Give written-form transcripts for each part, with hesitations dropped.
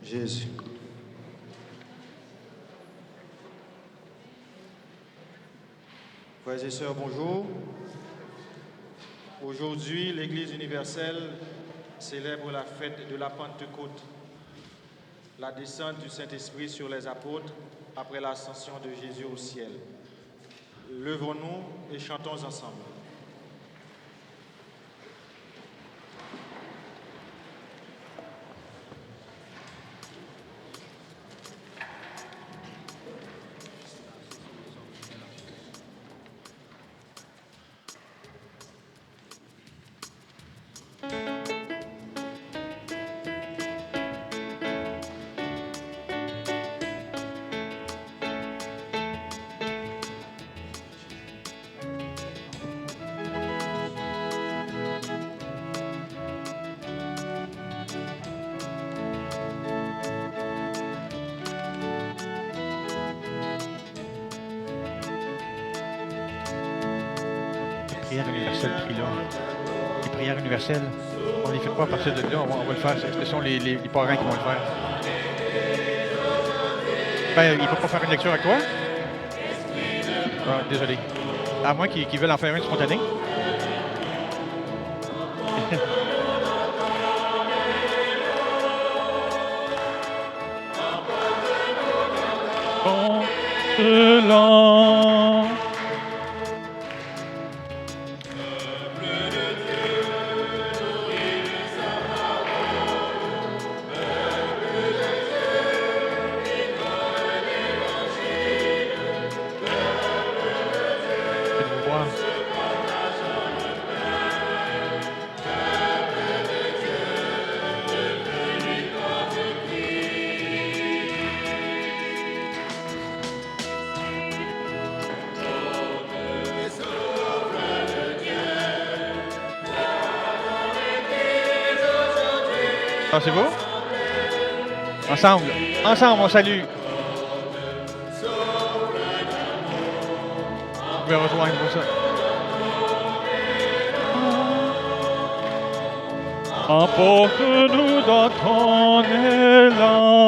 Jésus. Frères et sœurs, bonjour. Aujourd'hui, l'Église universelle célèbre la fête de la Pentecôte, la descente du Saint-Esprit sur les apôtres après l'ascension de Jésus au ciel. Levons-nous et chantons ensemble. Prière universelle, prie-là. Les prières universelles, on les fait pas à partir de là, on va le faire. Ce sont les parents qui vont le faire. Ben, il ne peut pas faire une lecture avec toi? Ah, désolé. À moins qu'ils veulent en faire une spontanée. Lent. Ah, c'est beau? Ensemble, on salue. Vous pouvez rejoindre pour ça. Emporte-nous dans ton élan.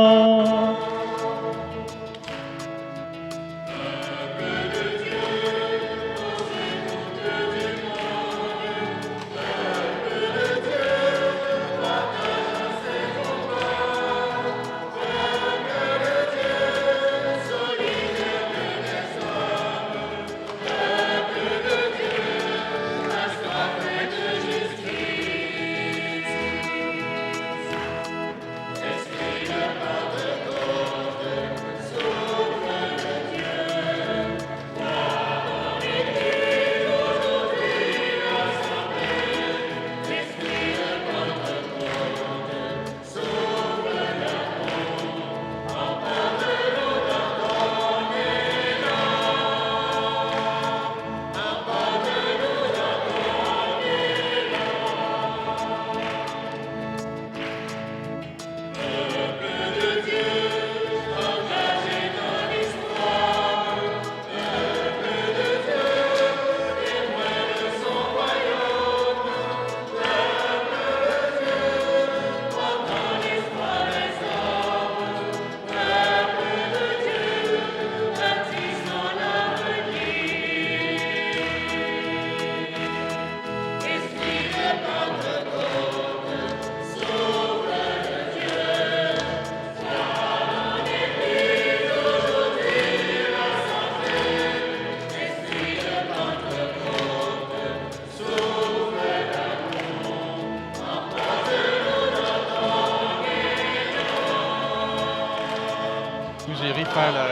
Vous irez faire la...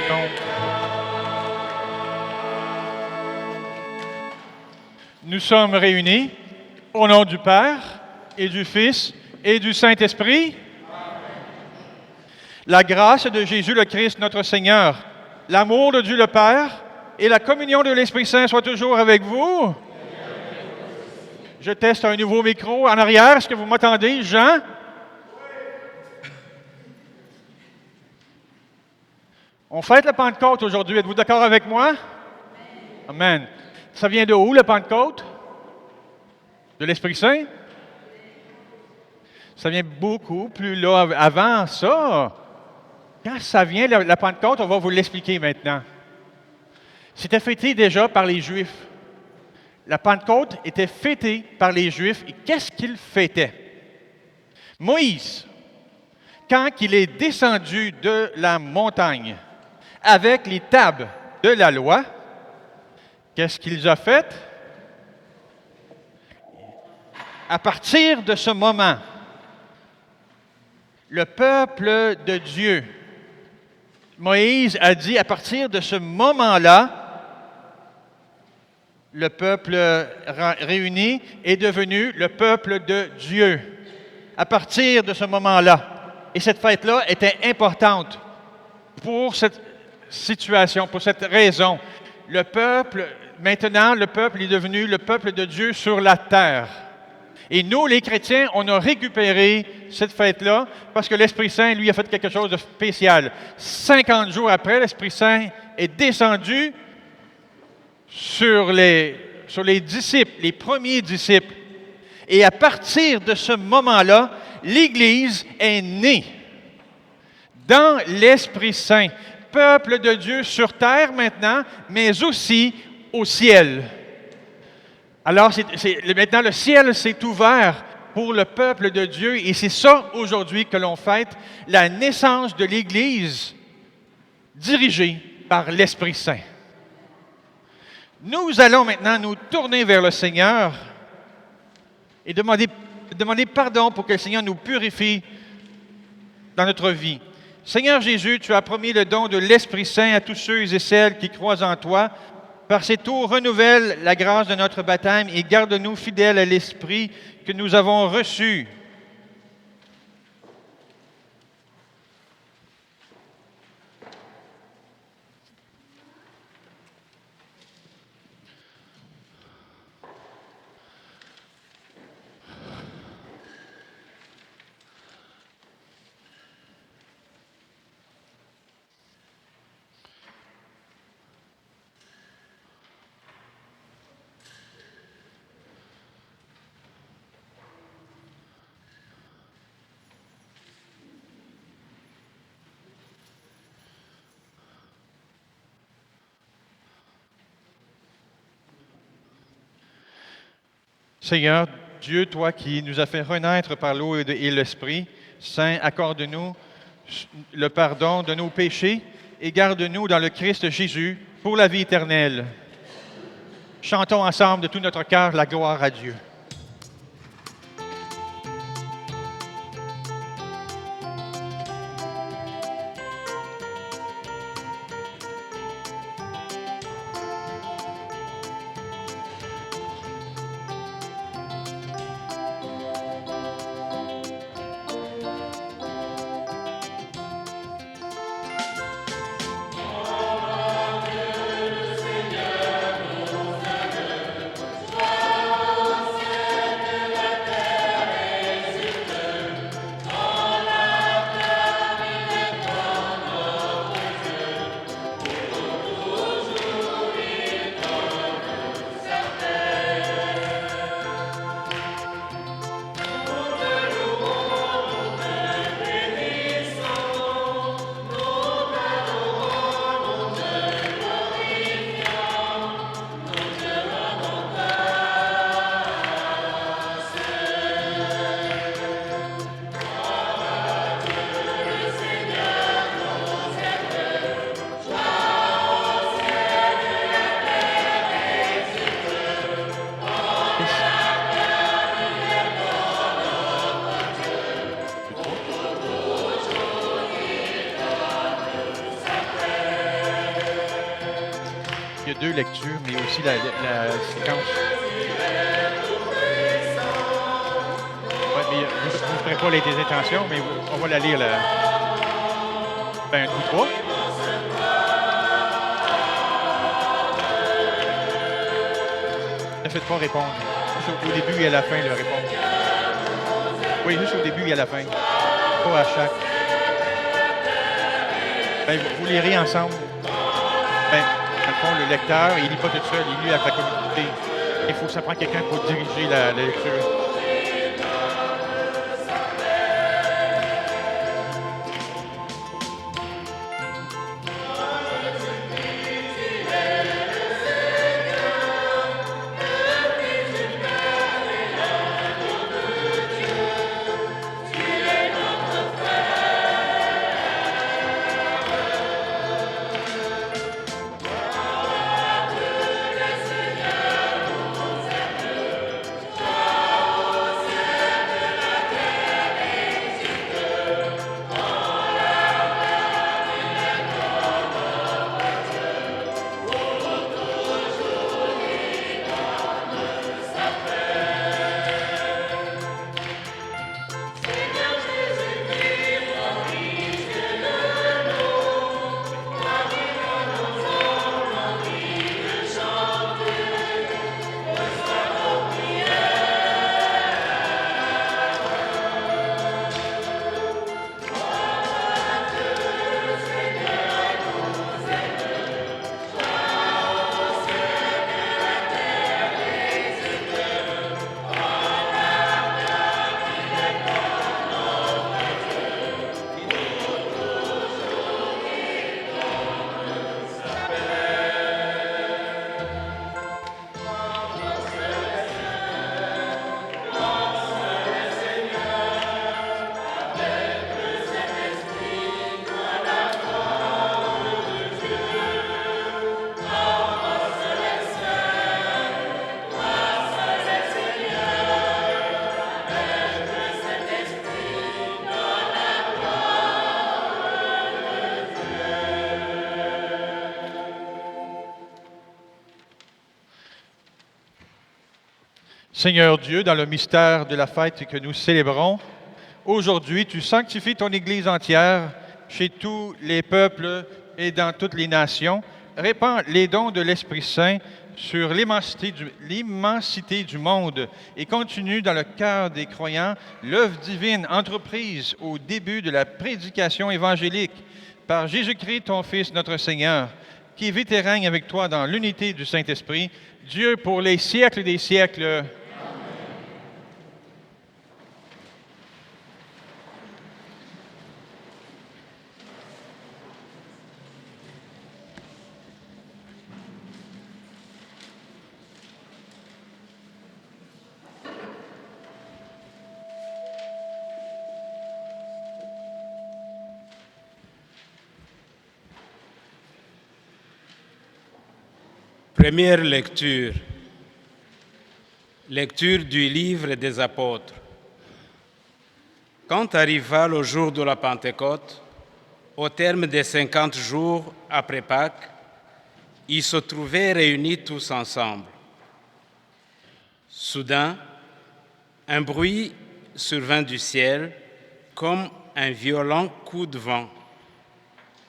Donc, nous sommes réunis au nom du Père et du Fils et du Saint-Esprit. La grâce de Jésus le Christ, notre Seigneur, l'amour de Dieu le Père et la communion de l'Esprit Saint soient toujours avec vous. Je teste un nouveau micro en arrière. Est-ce que vous m'entendez, Jean? On fête la Pentecôte aujourd'hui. Êtes-vous d'accord avec moi? Amen. Ça vient de où, la Pentecôte? De l'Esprit Saint? Ça vient beaucoup plus là. Avant ça, quand ça vient, la Pentecôte, on va vous l'expliquer maintenant. C'était fêté déjà par les Juifs. La Pentecôte était fêtée par les Juifs. Et qu'est-ce qu'ils fêtaient? Moïse, quand il est descendu de la montagne avec les tables de la loi, qu'est-ce qu'il a fait? À partir de ce moment, le peuple de Dieu, Moïse a dit, à partir de ce moment-là, le peuple réuni est devenu le peuple de Dieu. À partir de ce moment-là. Et cette fête-là était importante pour cette situation, pour cette raison. Le peuple, maintenant, le peuple est devenu le peuple de Dieu sur la terre. Et nous, les chrétiens, on a récupéré cette fête-là parce que l'Esprit Saint, lui, a fait quelque chose de spécial. 50 jours après, l'Esprit Saint est descendu sur les disciples, les premiers disciples. Et à partir de ce moment-là, l'Église est née dans l'Esprit Saint. Peuple de Dieu sur terre maintenant, mais aussi au ciel. Alors, maintenant, le ciel s'est ouvert pour le peuple de Dieu et c'est ça aujourd'hui que l'on fête, la naissance de l'Église dirigée par l'Esprit Saint. Nous allons maintenant nous tourner vers le Seigneur et demander pardon pour que le Seigneur nous purifie dans notre vie. Seigneur Jésus, tu as promis le don de l'Esprit Saint à tous ceux et celles qui croient en toi. Par ces tours, renouvelle la grâce de notre baptême et garde-nous fidèles à l'Esprit que nous avons reçu. Seigneur, Dieu, toi qui nous as fait renaître par l'eau et l'Esprit Saint, accorde-nous le pardon de nos péchés et garde-nous dans le Christ Jésus pour la vie éternelle. Chantons ensemble de tout notre cœur la gloire à Dieu. Il y a deux lectures, mais aussi la séquence. Ouais, mais vous ne ferez pas les intentions, mais on va la lire. Ben, un coup trois. Ne faites pas répondre. Juste au début et à la fin, le répondre. Oui, juste au début et à la fin. Pas à chaque. Ben, vous lirez ensemble. Ben, dans le fond, le lecteur, il lit pas tout seul, il lit avec la communauté. Il faut que ça prenne quelqu'un pour diriger la lecture. Seigneur Dieu, dans le mystère de la fête que nous célébrons, aujourd'hui, tu sanctifies ton Église entière chez tous les peuples et dans toutes les nations. Répands les dons de l'Esprit Saint sur l'immensité du monde et continue dans le cœur des croyants l'œuvre divine entreprise au début de la prédication évangélique par Jésus-Christ, ton Fils, notre Seigneur, qui vit et règne avec toi dans l'unité du Saint-Esprit, Dieu pour les siècles des siècles. Première lecture. Lecture du livre des apôtres. Quand arriva le jour de la Pentecôte, au terme des 50 jours après Pâques, ils se trouvaient réunis tous ensemble. Soudain, un bruit survint du ciel comme un violent coup de vent.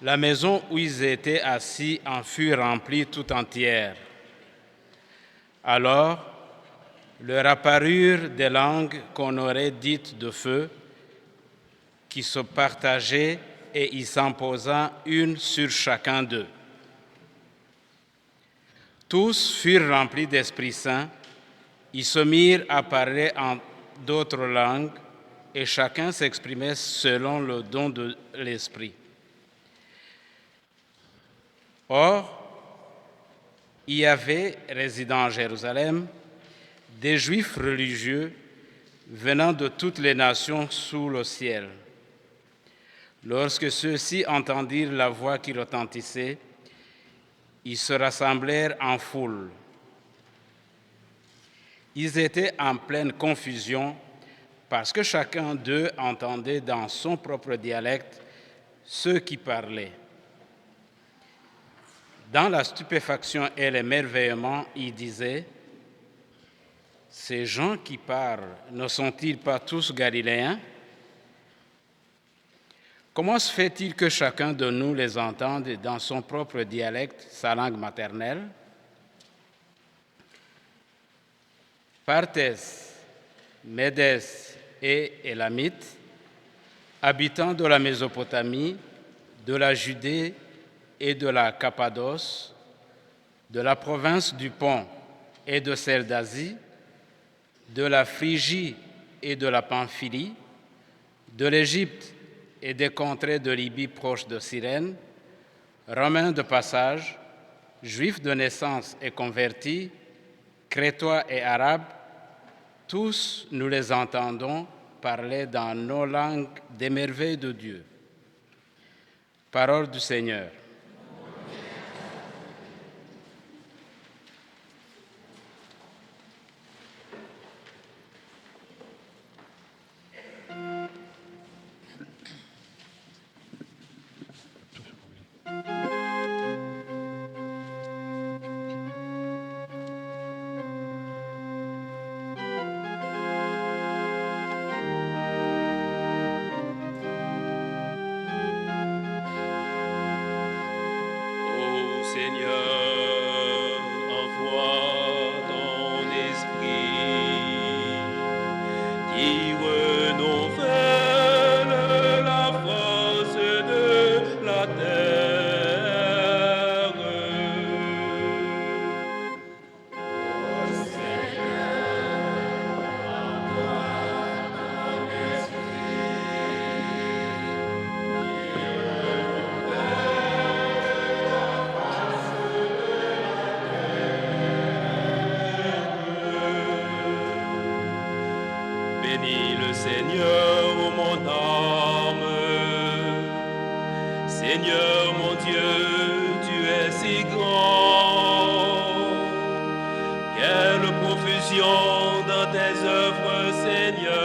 La maison où ils étaient assis en fut remplie tout entière. Alors, leur apparurent des langues qu'on aurait dites de feu, qui se partageaient et y s'imposant une sur chacun d'eux. Tous furent remplis d'Esprit Saint, ils se mirent à parler en d'autres langues, et chacun s'exprimait selon le don de l'Esprit. Or, il y avait, résidant à Jérusalem, des Juifs religieux venant de toutes les nations sous le ciel. Lorsque ceux-ci entendirent la voix qui retentissait, ils se rassemblèrent en foule. Ils étaient en pleine confusion parce que chacun d'eux entendait dans son propre dialecte ceux qui parlaient. Dans la stupéfaction et l'émerveillement, ils disaient « Ces gens qui parlent, ne sont-ils pas tous galiléens? Comment se fait-il que chacun de nous les entende dans son propre dialecte, sa langue maternelle? Parthes, Médès et Élamites, habitants de la Mésopotamie, de la Judée et de la Cappadoce, de la province du Pont et de celle d'Asie, de la Phrygie et de la Pamphylie, de l'Égypte et des contrées de Libye proches de Cyrène, Romains de passage, Juifs de naissance et convertis, Crétois et Arabes, tous nous les entendons parler dans nos langues des merveilles de Dieu. Parole du Seigneur. Bénis le Seigneur, ô mon âme. Seigneur mon Dieu, tu es si grand. Quelle profusion dans tes œuvres, Seigneur.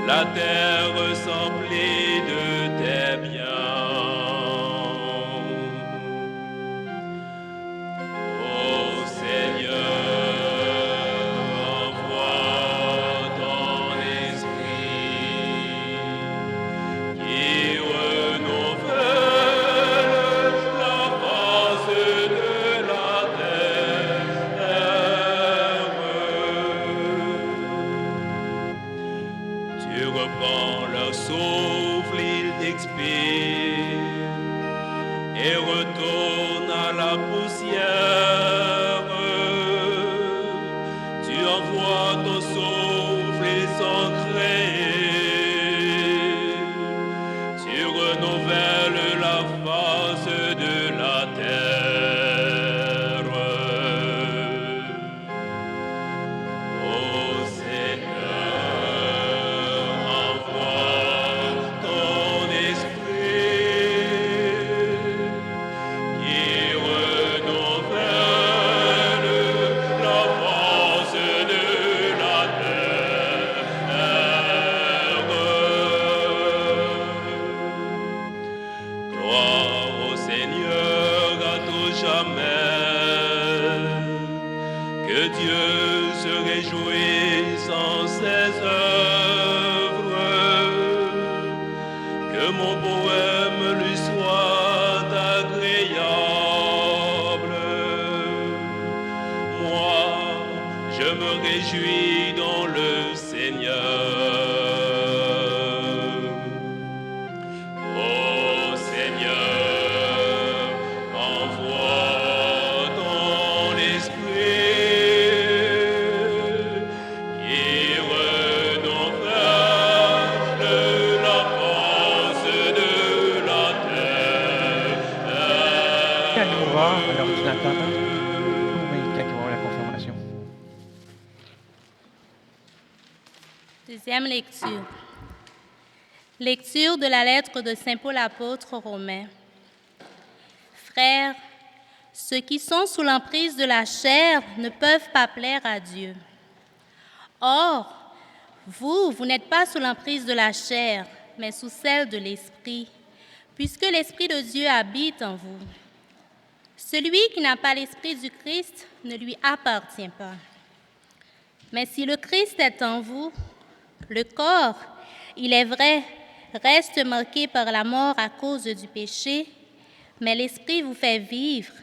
La terre s'emplit de tes biens. Ô Seigneur, reprends leur souffle, ils expirent et retournent à la poussière. Tu envoies ton souffle, ils sont créés. Tu renouvelles la face de la terre. Ô Seigneur, envoie ton esprit qui renouvelle la face de la terre. Gloire au Seigneur à tout jamais. Que Dieu se réjouisse en ses œuvres. Que mon poème lui soit agréable. Moi, je me réjouis dans le Seigneur. Ô Seigneur, envoie ton esprit qui renouvelle la face de la terre. Quand nous va à l'ordinateur, mais quand il va y avoir la confirmation. Deuxième lecture. Lecture de la lettre de Saint Paul apôtre aux Romains. Frères, ceux qui sont sous l'emprise de la chair ne peuvent pas plaire à Dieu. Or, vous n'êtes pas sous l'emprise de la chair, mais sous celle de l'Esprit, puisque l'Esprit de Dieu habite en vous. Celui qui n'a pas l'Esprit du Christ ne lui appartient pas. Mais si le Christ est en vous, le corps, il est vrai, reste marqué par la mort à cause du péché, mais l'Esprit vous fait vivre,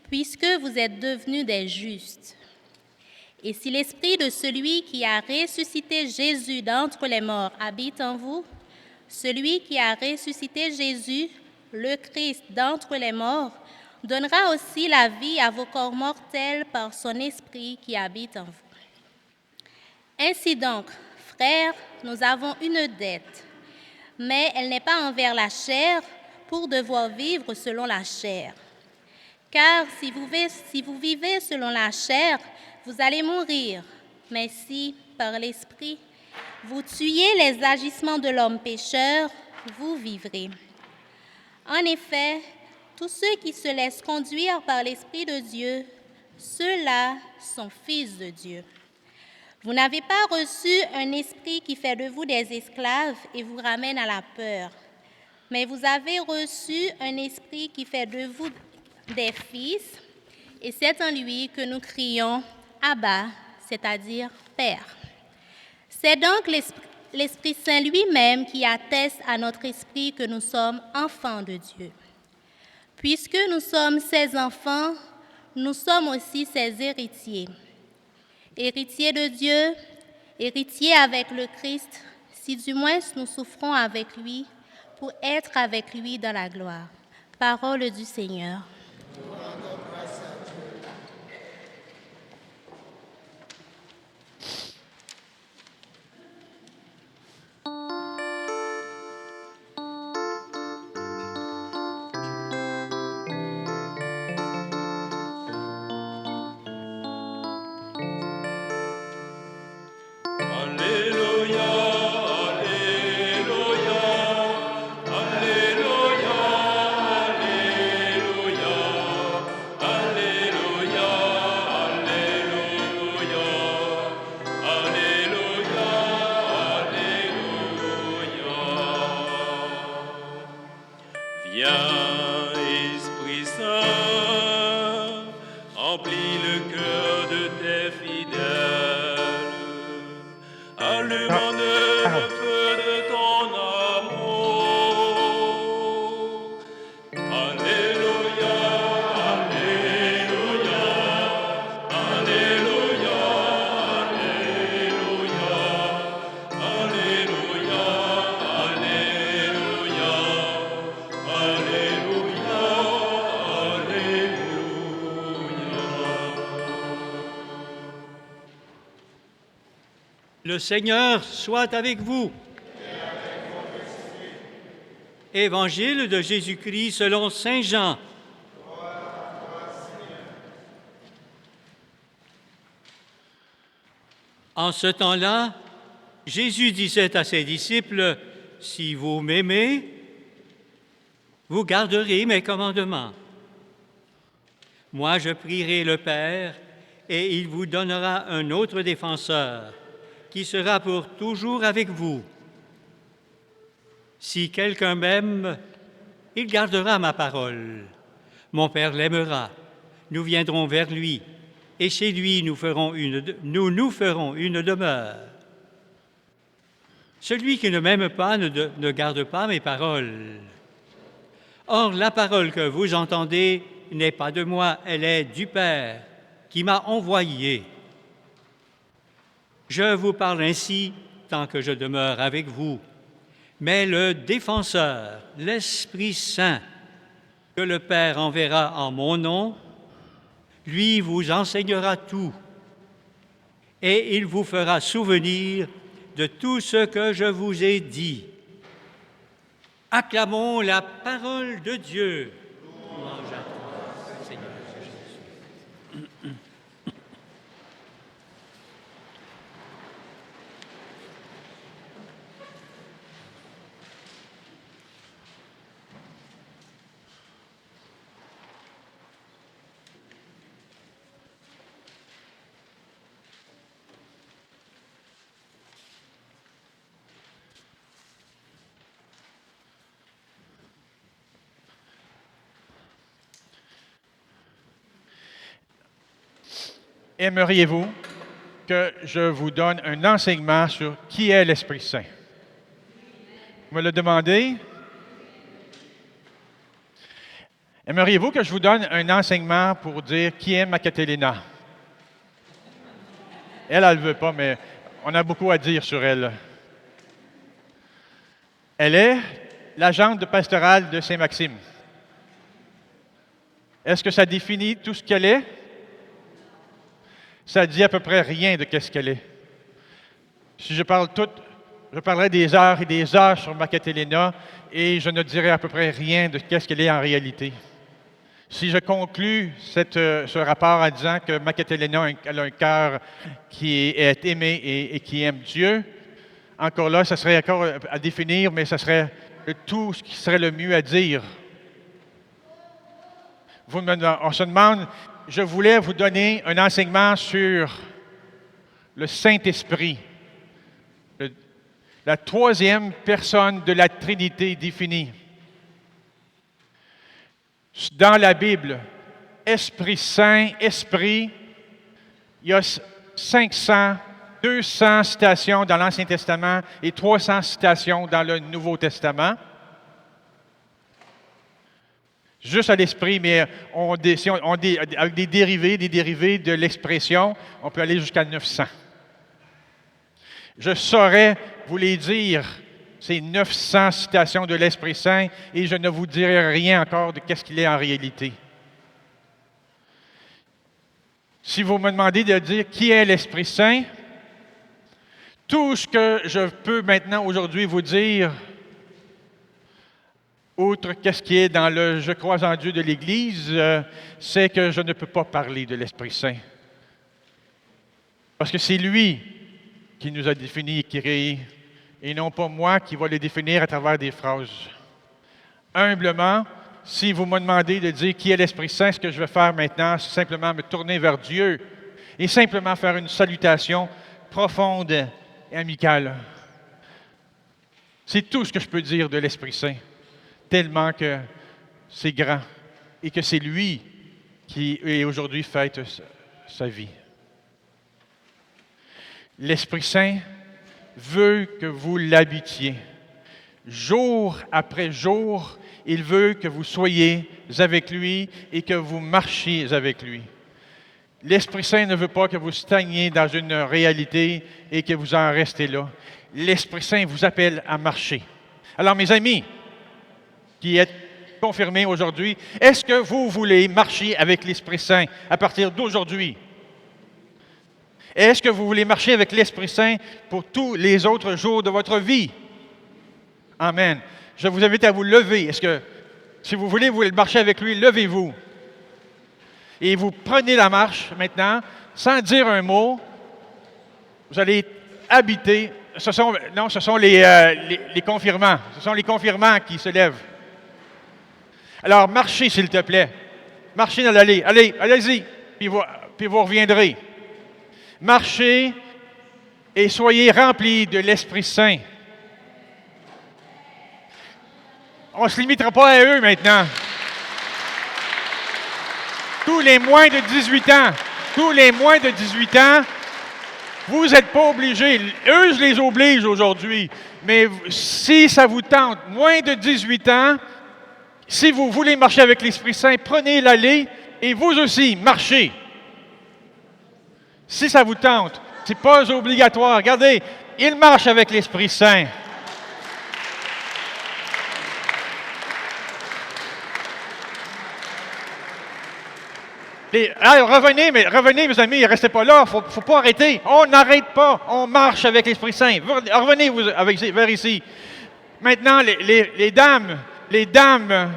puisque vous êtes devenus des justes. Et si l'Esprit de celui qui a ressuscité Jésus d'entre les morts habite en vous, celui qui a ressuscité Jésus, le Christ d'entre les morts, donnera aussi la vie à vos corps mortels par son Esprit qui habite en vous. Ainsi donc, frères, nous avons une dette, mais elle n'est pas envers la chair pour devoir vivre selon la chair. Car si vous vivez selon la chair, vous allez mourir, mais si, par l'Esprit, vous tuez les agissements de l'homme pécheur, vous vivrez. En effet, tous ceux qui se laissent conduire par l'Esprit de Dieu, ceux-là sont fils de Dieu. Vous n'avez pas reçu un esprit qui fait de vous des esclaves et vous ramène à la peur, mais vous avez reçu un esprit qui fait de vous des fils, et c'est en lui que nous crions « Abba », c'est-à-dire « Père ». C'est donc l'Esprit Saint lui-même qui atteste à notre esprit que nous sommes enfants de Dieu. Puisque nous sommes ses enfants, nous sommes aussi ses héritiers. Héritiers de Dieu, héritiers avec le Christ, si du moins nous souffrons avec lui, pour être avec lui dans la gloire. Parole du Seigneur. Alléluia, Alléluia, Alléluia, Alléluia, Alléluia, Alléluia, Alléluia, Alléluia. Viens, Esprit Saint, emplis le cœur de tes fidèles. Allume en eux le feu de ton amour. Alléluia, Alléluia, Alléluia, Alléluia, Alléluia, Le Seigneur soit avec vous. Évangile de Jésus-Christ selon Saint Jean. En ce temps-là, Jésus disait à ses disciples, « Si vous m'aimez, vous garderez mes commandements. Moi, je prierai le Père, et il vous donnera un autre défenseur, qui sera pour toujours avec vous. Si quelqu'un m'aime, il gardera ma parole. Mon Père l'aimera. Nous viendrons vers lui, et chez lui nous nous ferons une demeure. Celui qui ne m'aime pas ne garde pas mes paroles. Or, la parole que vous entendez n'est pas de moi, elle est du Père qui m'a envoyé. Je vous parle ainsi tant que je demeure avec vous. Mais le Défenseur, l'Esprit Saint, que le Père enverra en mon nom, lui vous enseignera tout, et il vous fera souvenir de tout ce que je vous ai dit. Acclamons la parole de Dieu. Louange à toi, Seigneur Jésus. Aimeriez-vous que je vous donne un enseignement sur qui est l'Esprit Saint? Vous me le demandez? Aimeriez-vous que je vous donne un enseignement pour dire qui est Macatéléna? Elle ne le veut pas, mais on a beaucoup à dire sur elle. Elle est l'agente pastorale de Saint-Maxime. Est-ce que ça définit tout ce qu'elle est? Ça dit à peu près rien de qu'est-ce qu'elle est. Si je parlerai des heures et des heures sur Macatéléna et je ne dirai à peu près rien de qu'est-ce qu'elle est en réalité. Si je conclus ce rapport en disant que Macatéléna a un cœur qui est aimé et qui aime Dieu, encore là, ça serait encore à définir, mais ça serait tout ce qui serait le mieux à dire. On se demande, je voulais vous donner un enseignement sur le Saint-Esprit, la troisième personne de la Trinité définie. Dans la Bible, Esprit Saint, Esprit, il y a 200 citations dans l'Ancien Testament et 300 citations dans le Nouveau Testament. Juste à l'esprit, mais avec des dérivés de l'expression, on peut aller jusqu'à 900. Je saurais vous les dire, ces 900 citations de l'Esprit Saint, et je ne vous dirai rien encore de qu'est-ce qu'il est en réalité. Si vous me demandez de dire qui est l'Esprit Saint, tout ce que je peux maintenant aujourd'hui vous dire, outre qu'est-ce qui est dans le « Je crois en Dieu » de l'Église, c'est que je ne peux pas parler de l'Esprit Saint. Parce que c'est lui qui nous a définis et créés, et non pas moi qui va les définir à travers des phrases. Humblement, si vous me demandez de dire qui est l'Esprit Saint, ce que je vais faire maintenant, c'est simplement me tourner vers Dieu et simplement faire une salutation profonde et amicale. C'est tout ce que je peux dire de l'Esprit Saint. Tellement que c'est grand et que c'est lui qui aujourd'hui fête sa vie. L'Esprit Saint veut que vous l'habitiez. Jour après jour, il veut que vous soyez avec lui et que vous marchiez avec lui. L'Esprit Saint ne veut pas que vous stagniez dans une réalité et que vous en restez là. L'Esprit Saint vous appelle à marcher. Alors, mes amis, qui est confirmé aujourd'hui, est-ce que vous voulez marcher avec l'Esprit Saint à partir d'aujourd'hui? Est-ce que vous voulez marcher avec l'Esprit Saint pour tous les autres jours de votre vie? Amen. Je vous invite à vous lever. Est-ce que, si vous voulez marcher avec lui, levez-vous. Et vous prenez la marche maintenant, sans dire un mot. Vous allez habiter. Ce sont les confirmants. Ce sont les confirmants qui se lèvent. Alors, marchez, s'il te plaît. Marchez dans l'allée. Allez-y, puis vous reviendrez. Marchez et soyez remplis de l'Esprit Saint. On ne se limitera pas à eux maintenant. Tous les moins de 18 ans, vous n'êtes pas obligés. Eux, je les oblige aujourd'hui. Mais si ça vous tente, moins de 18 ans, si vous voulez marcher avec l'Esprit Saint, prenez l'allée et vous aussi, marchez. Si ça vous tente, ce n'est pas obligatoire. Regardez, ils marchent avec l'Esprit Saint. Revenez, mes amis, ne restez pas là. Faut pas arrêter. On n'arrête pas. On marche avec l'Esprit Saint. Revenez vers ici. Maintenant, les dames,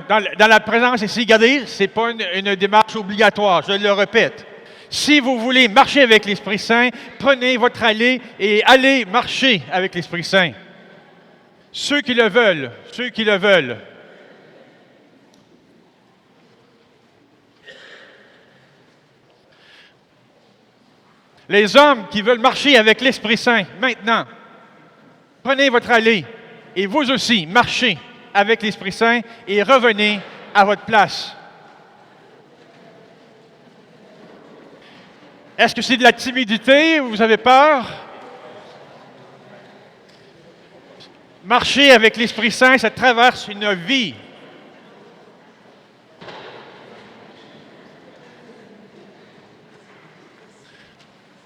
dans la présence ici, regardez, ce n'est pas une démarche obligatoire, je le répète. Si vous voulez marcher avec l'Esprit Saint, prenez votre allée et allez marcher avec l'Esprit Saint. Ceux qui le veulent. Les hommes qui veulent marcher avec l'Esprit Saint, maintenant, prenez votre allée et vous aussi, marchez avec l'Esprit Saint et revenez à votre place. Est-ce que c'est de la timidité? Vous avez peur? Marcher avec l'Esprit Saint, ça traverse une vie.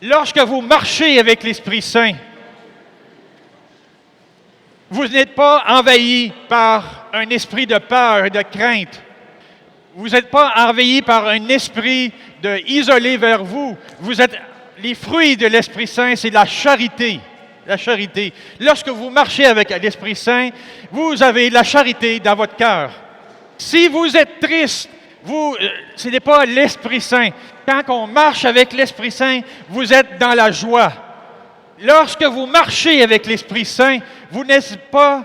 Lorsque vous marchez avec l'Esprit Saint, vous n'êtes pas envahi par un esprit de peur et de crainte. Vous n'êtes pas envahi par un esprit isolé vers vous. Les fruits de l'Esprit Saint, c'est la charité. La charité. Lorsque vous marchez avec l'Esprit Saint, vous avez la charité dans votre cœur. Si vous êtes triste, ce n'est pas l'Esprit Saint. Quand on marche avec l'Esprit Saint, vous êtes dans la joie. Lorsque vous marchez avec l'Esprit Saint, vous n'êtes pas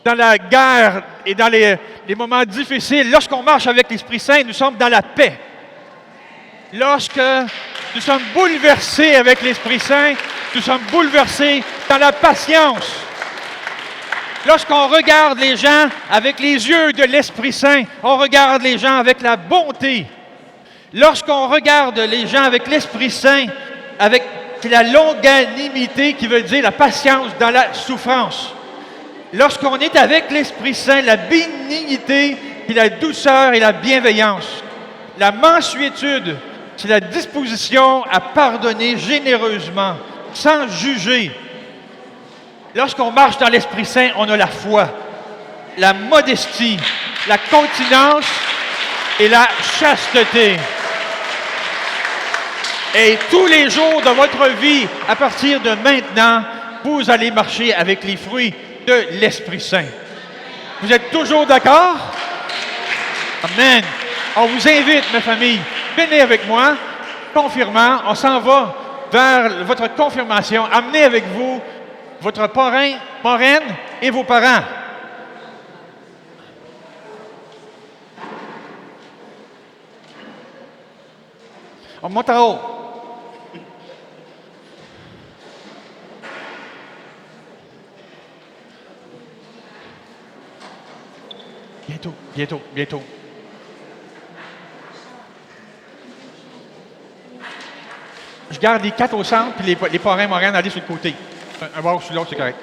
dans la guerre et dans les moments difficiles. Lorsqu'on marche avec l'Esprit Saint, nous sommes dans la paix. Lorsque nous sommes bouleversés avec l'Esprit Saint, nous sommes bouleversés dans la patience. Lorsqu'on regarde les gens avec les yeux de l'Esprit Saint, on regarde les gens avec la bonté. Lorsqu'on regarde les gens avec l'Esprit Saint, c'est la longanimité qui veut dire la patience dans la souffrance. Lorsqu'on est avec l'Esprit Saint, la bénignité, puis la douceur et la bienveillance. La mansuétude, c'est la disposition à pardonner généreusement, sans juger. Lorsqu'on marche dans l'Esprit Saint, on a la foi, la modestie, la continence et la chasteté. Et tous les jours de votre vie, à partir de maintenant, vous allez marcher avec les fruits de l'Esprit Saint. Vous êtes toujours d'accord? Amen. On vous invite, mes familles, venez avec moi, confirmant, on s'en va vers votre confirmation. Amenez avec vous votre parrain, marraine et vos parents. On monte en haut. Bientôt. Je garde les 4 au centre, puis les parrains marraines aller sur le côté. Un bord sur l'autre, c'est correct.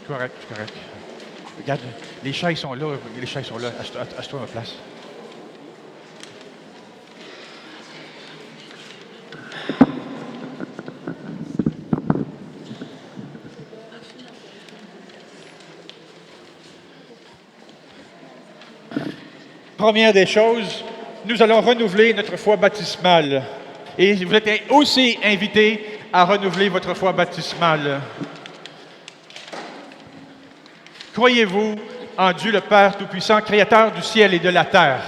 C'est correct. Regarde, les chaises sont là. Assieds-toi à ma place. Première des choses, nous allons renouveler notre foi baptismale. Et vous êtes aussi invités à renouveler votre foi baptismale. Croyez-vous en Dieu le Père Tout-Puissant, Créateur du ciel et de la terre?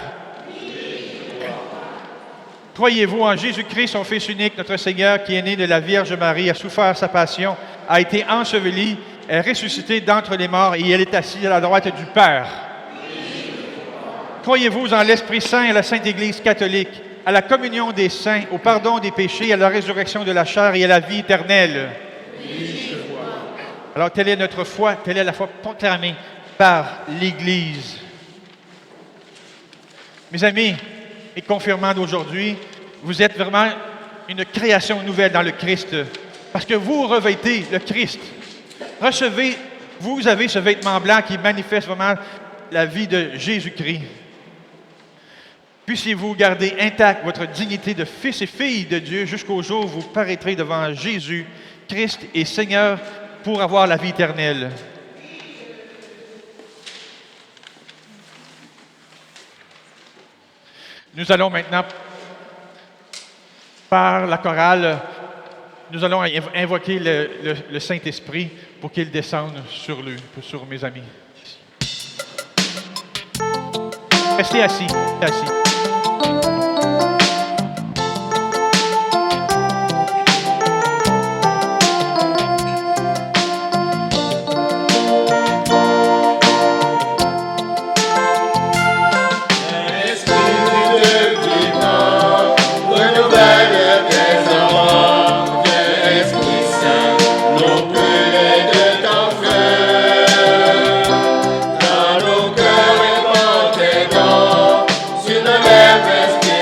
Croyez-vous en Jésus-Christ, son Fils unique, notre Seigneur, qui est né de la Vierge Marie, a souffert sa passion, a été enseveli, est ressuscité d'entre les morts et il est assis à la droite du Père? Croyez-vous en l'Esprit Saint et à la Sainte Église catholique, à la communion des saints, au pardon des péchés, à la résurrection de la chair et à la vie éternelle? Alors, telle est notre foi, telle est la foi proclamée par l'Église. Mes amis et confirmants d'aujourd'hui, vous êtes vraiment une création nouvelle dans le Christ, parce que vous revêtez le Christ. Recevez, vous avez ce vêtement blanc qui manifeste vraiment la vie de Jésus-Christ. Puissiez-vous garder intacte votre dignité de fils et fille de Dieu jusqu'au jour où vous paraîtrez devant Jésus, Christ et Seigneur pour avoir la vie éternelle. Nous allons maintenant, par la chorale, nous allons invoquer le Saint-Esprit pour qu'il descende sur mes amis. Restez assis, assis. Sur le même esprit.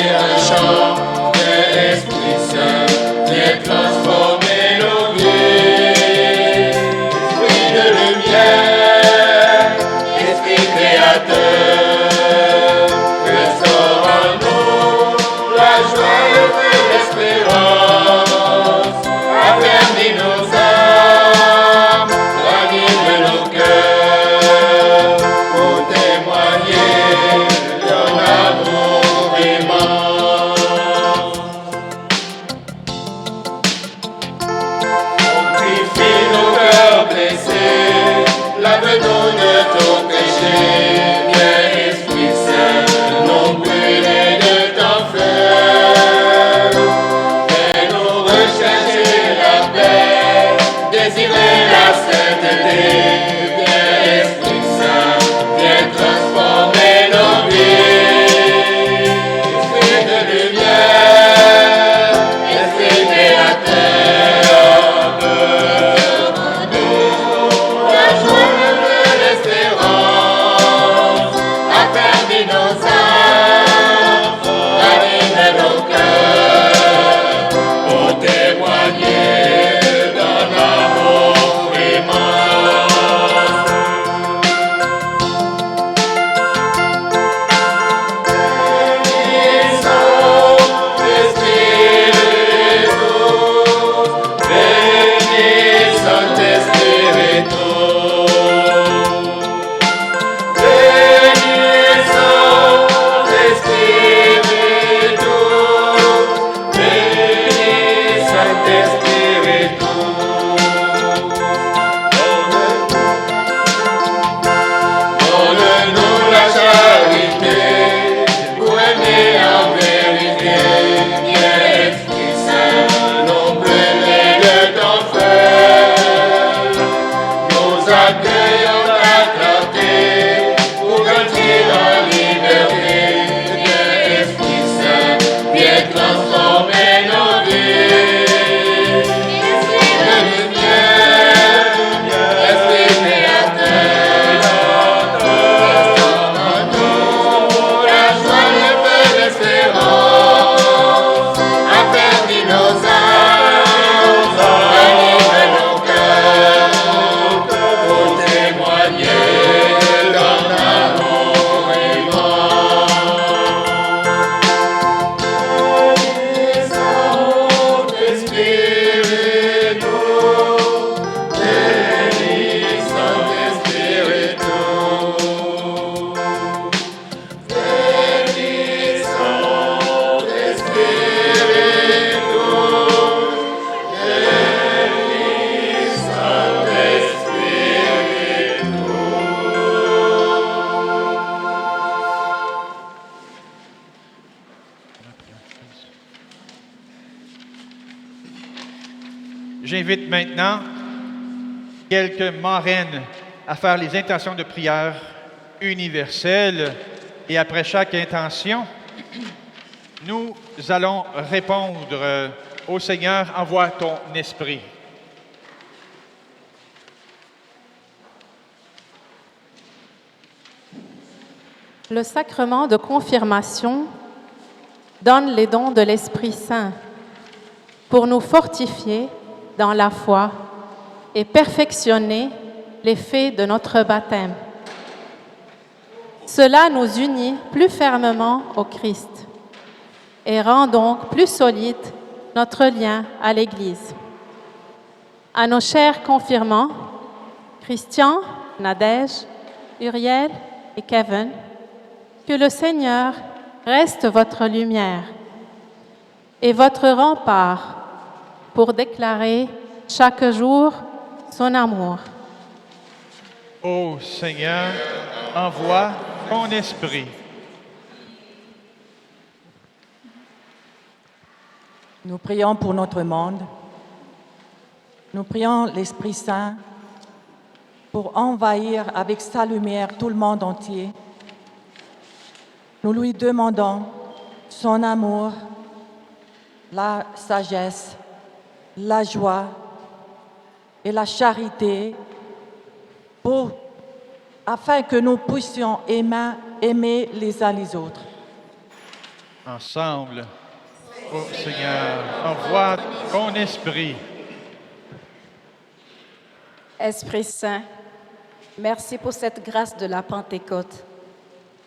J'invite maintenant quelques marraines à faire les intentions de prière universelles. Et après chaque intention, nous allons répondre au Seigneur, envoie ton esprit. Le sacrement de confirmation donne les dons de l'Esprit Saint pour nous fortifier dans la foi et perfectionner l'effet de notre baptême. Cela nous unit plus fermement au Christ et rend donc plus solide notre lien à l'Église. À nos chers confirmants, Christian, Nadège, Uriel et Kevin, que le Seigneur reste votre lumière et votre rempart pour déclarer chaque jour son amour. Ô Seigneur, envoie ton esprit. Nous prions pour notre monde. Nous prions l'Esprit Saint pour envahir avec sa lumière tout le monde entier. Nous lui demandons son amour, la sagesse, la joie et la charité afin que nous puissions aimer les uns les autres. Ensemble, ô Seigneur, envoie ton esprit. Esprit Saint, merci pour cette grâce de la Pentecôte.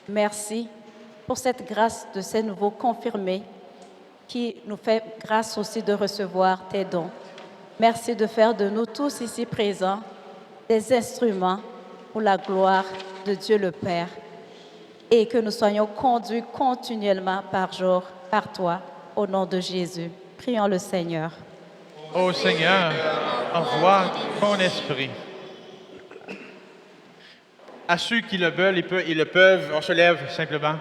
Merci pour cette grâce de ces nouveaux confirmés qui nous fait grâce aussi de recevoir tes dons. Merci de faire de nous tous ici présents des instruments pour la gloire de Dieu le Père et que nous soyons conduits continuellement par jour par toi, au nom de Jésus. Prions le Seigneur. Ô Seigneur, envoie ton esprit. À ceux qui le veulent, ils le peuvent, on se lève simplement.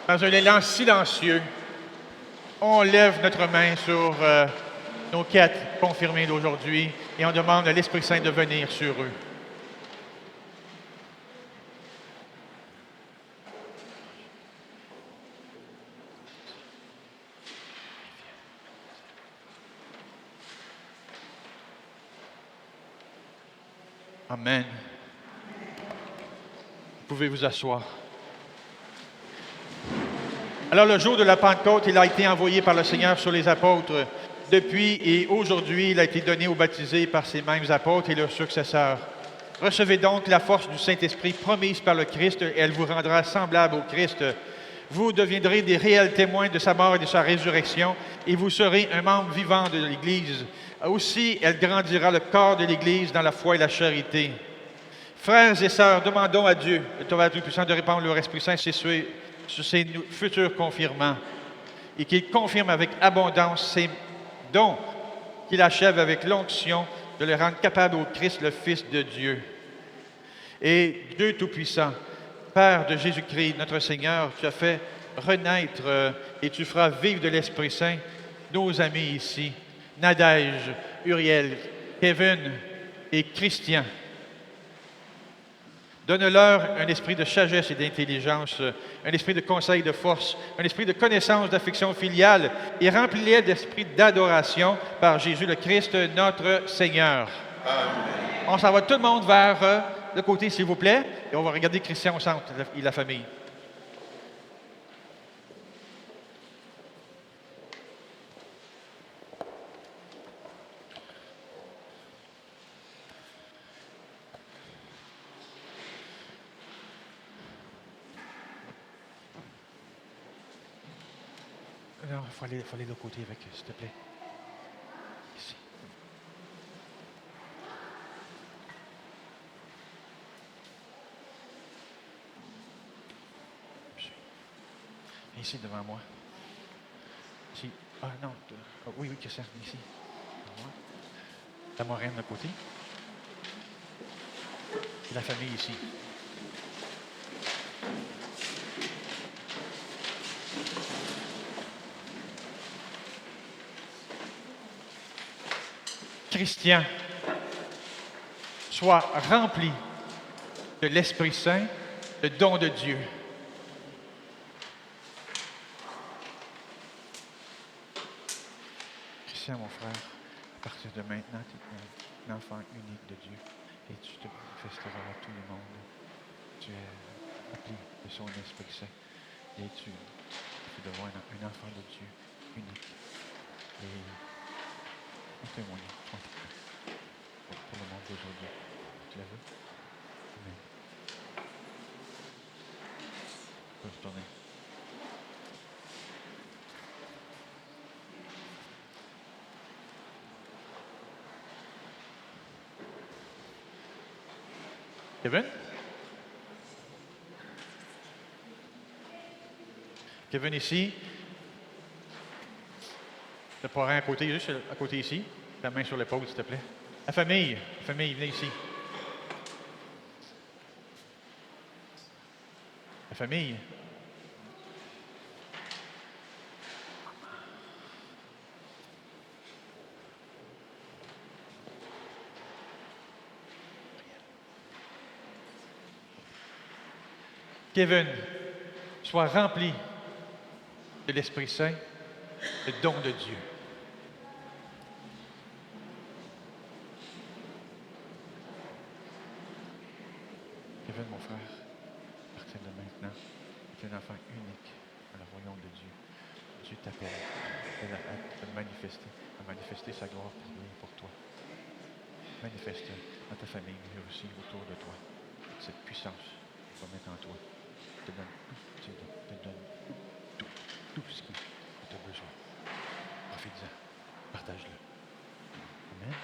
Dans un élan silencieux, on lève notre main sur nos 4 confirmés d'aujourd'hui et on demande à l'Esprit Saint de venir sur eux. Amen. Vous pouvez vous asseoir. Alors, le jour de la Pentecôte, il a été envoyé par le Seigneur sur les apôtres. Depuis et aujourd'hui, il a été donné aux baptisés par ces mêmes apôtres et leurs successeurs. Recevez donc la force du Saint-Esprit promise par le Christ et elle vous rendra semblable au Christ. Vous deviendrez des réels témoins de sa mort et de sa résurrection et vous serez un membre vivant de l'Église. Aussi, elle grandira le corps de l'Église dans la foi et la charité. Frères et sœurs, demandons à Dieu, le Théotokos Tout-Puissant, de répandre leur Esprit Saint sur ses futurs confirmants et qu'il confirme avec abondance ses dons, qu'il achève avec l'onction de les rendre capables au Christ, le Fils de Dieu. Et Dieu Tout-Puissant, Père de Jésus-Christ, notre Seigneur, tu as fait renaître et tu feras vivre de l'Esprit Saint nos amis ici, Nadège, Uriel, Kevin et Christian. Donne-leur un esprit de sagesse et d'intelligence, un esprit de conseil, de force, un esprit de connaissance, d'affection filiale, et remplis-les d'esprit d'adoration par Jésus le Christ, notre Seigneur. Amen. On s'en va tout le monde vers le côté, s'il vous plaît, et on va regarder Christian au centre et la famille. Non, il faut aller de l'autre côté avec, s'il te plaît. Ici. Ici, devant moi. Ici. Ah non. Oui, que ça. Ici. La moraine de côté. Et la famille ici. chrétiens soient remplis de l'Esprit Saint, le don de Dieu. Christian, mon frère, à partir de maintenant, tu es un enfant unique de Dieu et tu te manifesteras à tout le monde. Tu es rempli de son Esprit Saint et tu deviens un enfant de Dieu unique. Et on témoigne pour le monde d'aujourd'hui. Tu la veux? Amen. On peut retourner. Kevin? Kevin ici. Le parrain à côté, juste à côté ici. Ta main sur l'épaule, s'il te plaît. La famille, venez ici. La famille. Kevin, sois rempli de l'Esprit Saint, le don de Dieu. Kevin, mon frère, à partir de maintenant, tu es un enfant unique dans le royaume de Dieu. Dieu t'appelle à manifester sa gloire pour lui et pour toi. Manifeste dans ta famille, mais aussi autour de toi, cette puissance qu'il va mettre en toi. Te donne tout ce que tu as besoin. Profite-en. Partage-le. Amen.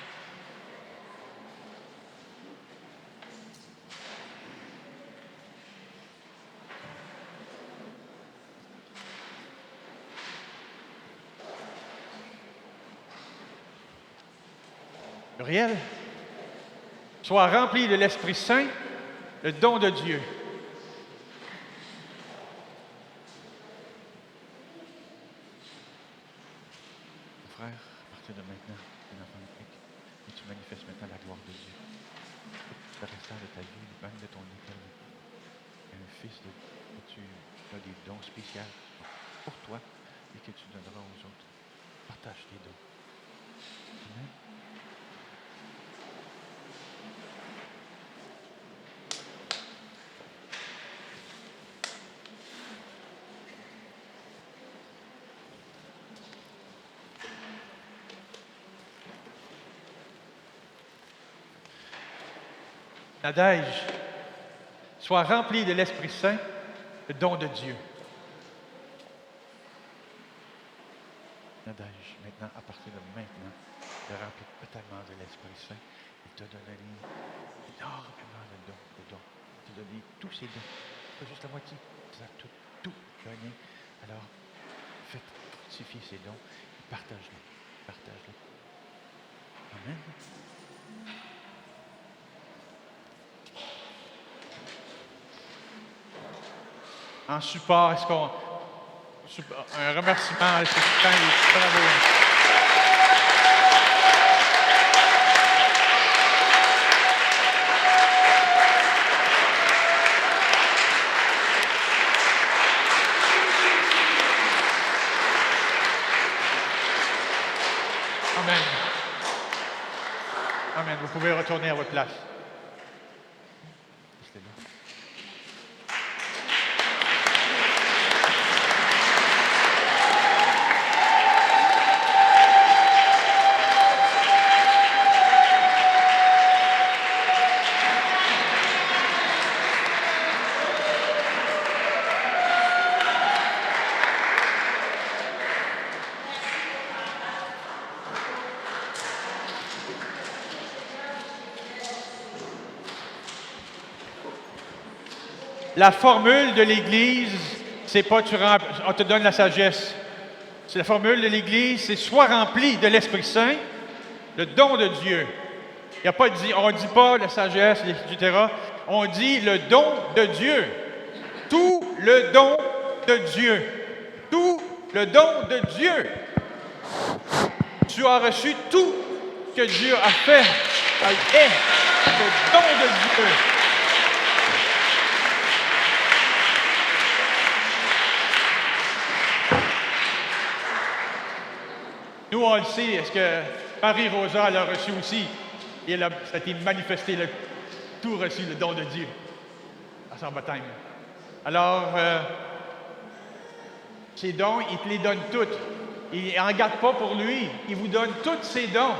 Uriel, sois rempli de l'Esprit Saint, le don de Dieu. Frère, à partir de maintenant, tu es un enfant unique et tu manifestes maintenant la gloire de Dieu. Le restant de ta vie, même de ton éternité. Un fils que tu as des dons spéciaux pour toi et que tu donneras aux autres. Partage tes dons. Amen. Nadège, sois rempli de l'Esprit Saint, le don de Dieu. Nadège, maintenant, à partir de maintenant, te remplis totalement de l'Esprit Saint. Il t'a donné énormément de dons. Il t'a donné tous ces dons. Pas juste la moitié. Tu as tout donné. Alors, faites fructifier ces dons et partage-les. Partage-les. Amen. En support, est-ce qu'on... Un remerciement à l'assistant. Bravo. Amen. Amen. Vous pouvez retourner à votre place. La formule de l'Église, c'est pas on te donne la sagesse. C'est la formule de l'Église, c'est sois rempli de l'Esprit Saint, le don de Dieu. Il y a pas on ne dit pas la sagesse, etc. On dit le don de Dieu. Tout le don de Dieu. Tout le don de Dieu. Tu as reçu tout que Dieu a fait est le don de Dieu. Nous, on le sait, est-ce que Marie-Rosa l'a reçu aussi? Et ça a été manifesté, elle a tout reçu, le don de Dieu, à son baptême. Alors, ces dons, il te les donne toutes. Il n'en garde pas pour lui. Il vous donne tous ces dons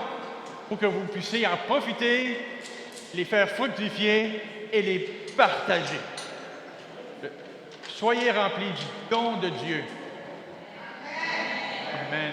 pour que vous puissiez en profiter, les faire fructifier et les partager. Soyez remplis du don de Dieu. Amen.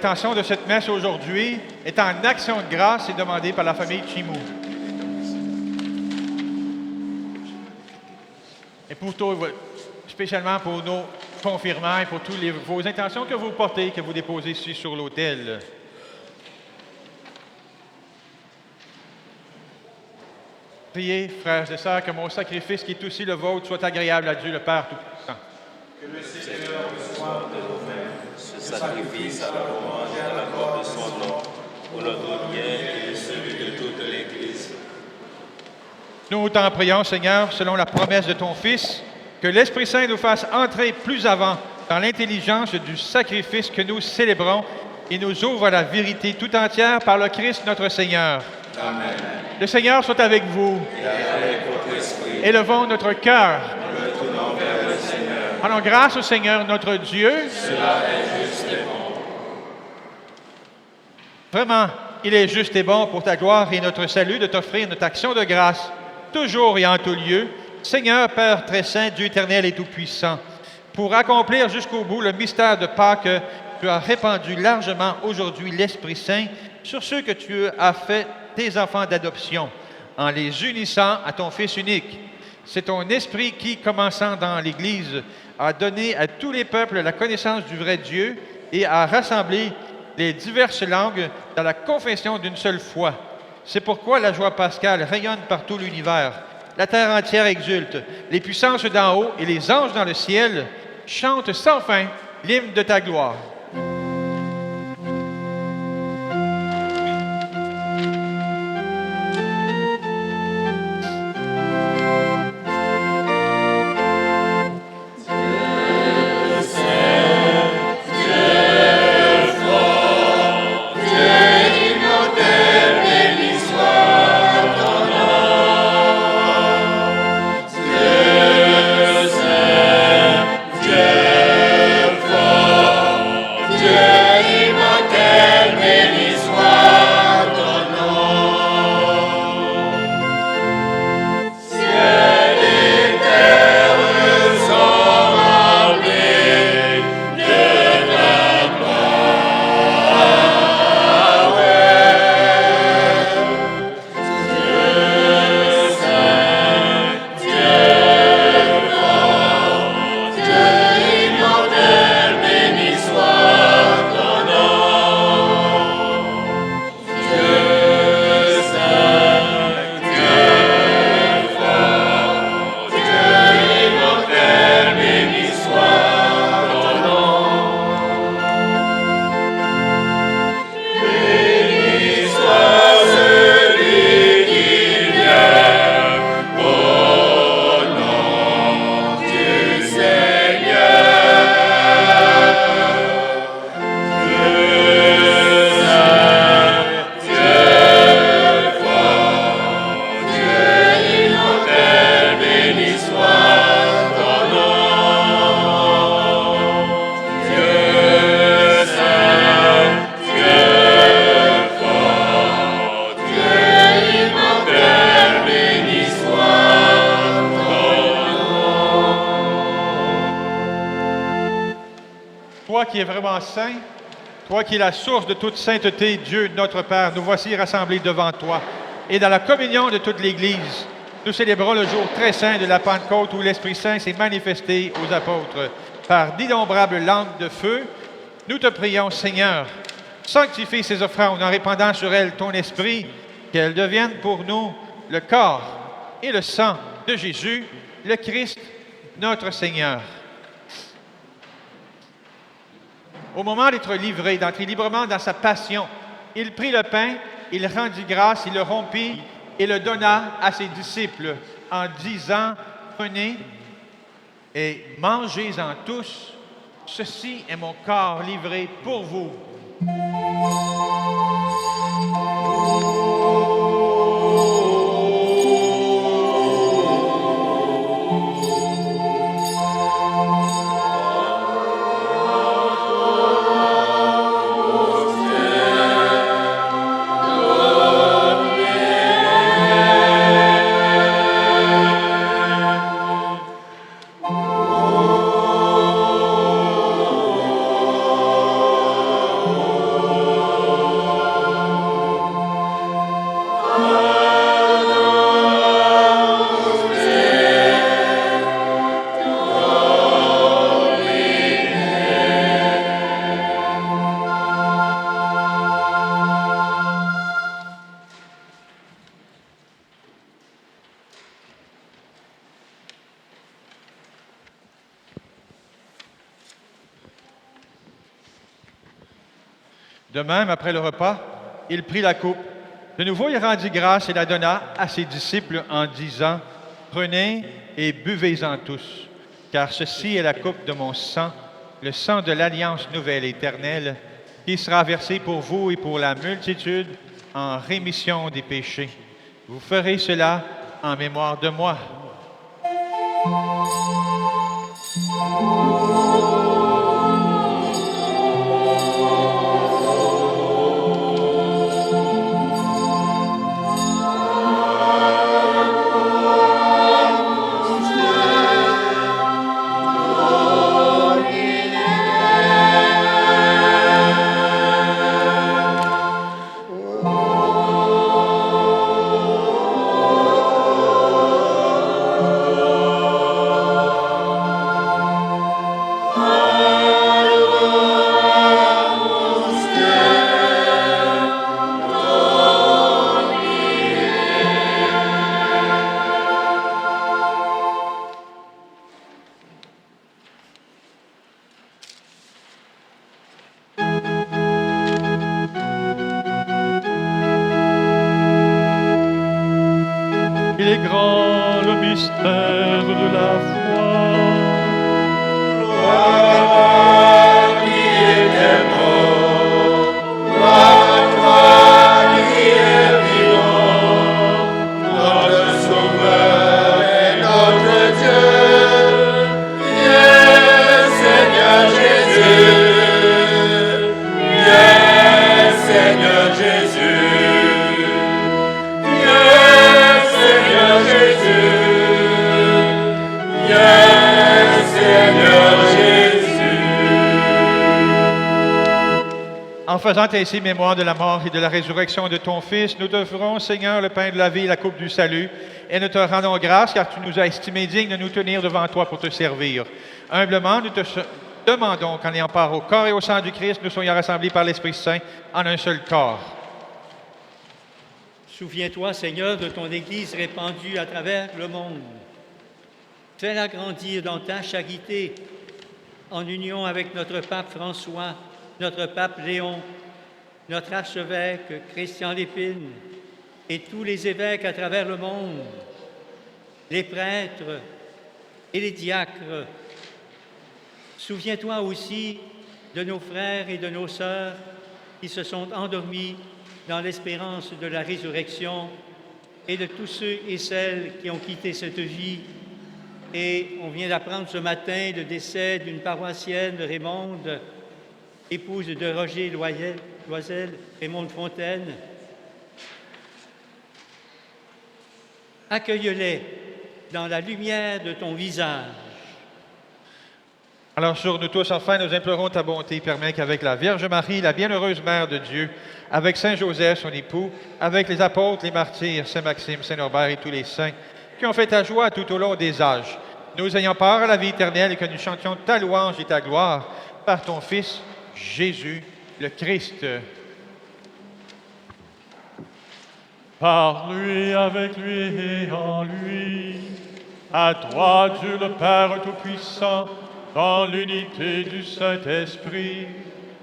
L'intention de cette messe aujourd'hui est en action de grâce et demandée par la famille Chimou. Et pour tout, spécialement pour nos confirmants et pour toutes vos intentions que vous portez, que vous déposez ici sur l'autel. Priez, frères et sœurs, que mon sacrifice, qui est aussi le vôtre, soit agréable à Dieu le Père Tout-Puissant. Que le Seigneur reçoive de nos mains ce sacrifice à la louange et à la gloire de son nom, pour notre bien et celui de toute l'Église. Nous t'en prions, Seigneur, selon la promesse de ton Fils, que l'Esprit Saint nous fasse entrer plus avant dans l'intelligence du sacrifice que nous célébrons et nous ouvre à la vérité tout entière par le Christ notre Seigneur. Amen. Le Seigneur soit avec vous. Et avec votre esprit. Élevons notre cœur. Nous le tournons vers le Seigneur. Rendons grâce au Seigneur notre Dieu. Cela est juste et bon. Vraiment, il est juste et bon pour ta gloire et notre salut de t'offrir notre action de grâce, toujours et en tout lieu, Seigneur, Père très saint, Dieu éternel et tout-puissant, pour accomplir jusqu'au bout le mystère de Pâques, tu as répandu largement aujourd'hui l'Esprit Saint sur ceux que tu as fait tes enfants d'adoption, en les unissant à ton Fils unique. C'est ton Esprit qui, commençant dans l'Église, a donné à tous les peuples la connaissance du vrai Dieu et a rassemblé les diverses langues dans la confession d'une seule foi. C'est pourquoi la joie pascale rayonne par tout l'univers. La terre entière exulte. Les puissances d'en haut et les anges dans le ciel chantent sans fin l'hymne de ta gloire. Toi qui es vraiment saint, toi qui es la source de toute sainteté, Dieu notre Père, nous voici rassemblés devant toi. Et dans la communion de toute l'Église, nous célébrons le jour très saint de la Pentecôte où l'Esprit Saint s'est manifesté aux apôtres par d'innombrables langues de feu. Nous te prions, Seigneur, sanctifie ces offrandes en répandant sur elles ton Esprit, qu'elles deviennent pour nous le corps et le sang de Jésus, le Christ, notre Seigneur. Au moment d'être livré, d'entrer librement dans sa passion, il prit le pain, il rendit grâce, il le rompit et le donna à ses disciples en disant, « Prenez et mangez-en tous, ceci est mon corps livré pour vous. » Oh De même, après le repas, il prit la coupe. De nouveau, il rendit grâce et la donna à ses disciples en disant, « Prenez et buvez-en tous, car ceci est la coupe de mon sang, le sang de l'alliance nouvelle éternelle, qui sera versé pour vous et pour la multitude en rémission des péchés. Vous ferez cela en mémoire de moi. » Il est grand le mystère de la foi. Toi qui étais mort, toi qui es vivant, notre Sauveur et notre Dieu, viens Seigneur Jésus, viens Seigneur Jésus. En faisant ainsi mémoire de la mort et de la résurrection de ton Fils, nous t'offrons, Seigneur, le pain de la vie et la coupe du salut, et nous te rendons grâce car tu nous as estimés dignes de nous tenir devant toi pour te servir. Humblement, nous te demandons qu'en ayant part au corps et au sang du Christ, nous soyons rassemblés par l'Esprit Saint en un seul corps. Souviens-toi, Seigneur, de ton Église répandue à travers le monde. Fais-la grandir dans ta charité, en union avec notre pape François, notre pape Léon, notre archevêque Christian Lépine et tous les évêques à travers le monde, les prêtres et les diacres. Souviens-toi aussi de nos frères et de nos sœurs qui se sont endormis dans l'espérance de la résurrection et de tous ceux et celles qui ont quitté cette vie. Et on vient d'apprendre ce matin le décès d'une paroissienne, Raymonde, épouse de Roger Loisel, Raymonde Fontaine. Accueille-les dans la lumière de ton visage. Alors sur nous tous, enfin, nous implorons ta bonté. Permets qu'avec la Vierge Marie, la bienheureuse Mère de Dieu, avec Saint Joseph, son époux, avec les apôtres, les martyrs, Saint Maxime, Saint Norbert et tous les saints, qui ont fait ta joie tout au long des âges, nous ayons part à la vie éternelle et que nous chantions ta louange et ta gloire par ton Fils, Jésus, le Christ. Par lui, avec lui et en lui, à toi, Dieu le Père Tout-Puissant, dans l'unité du Saint-Esprit,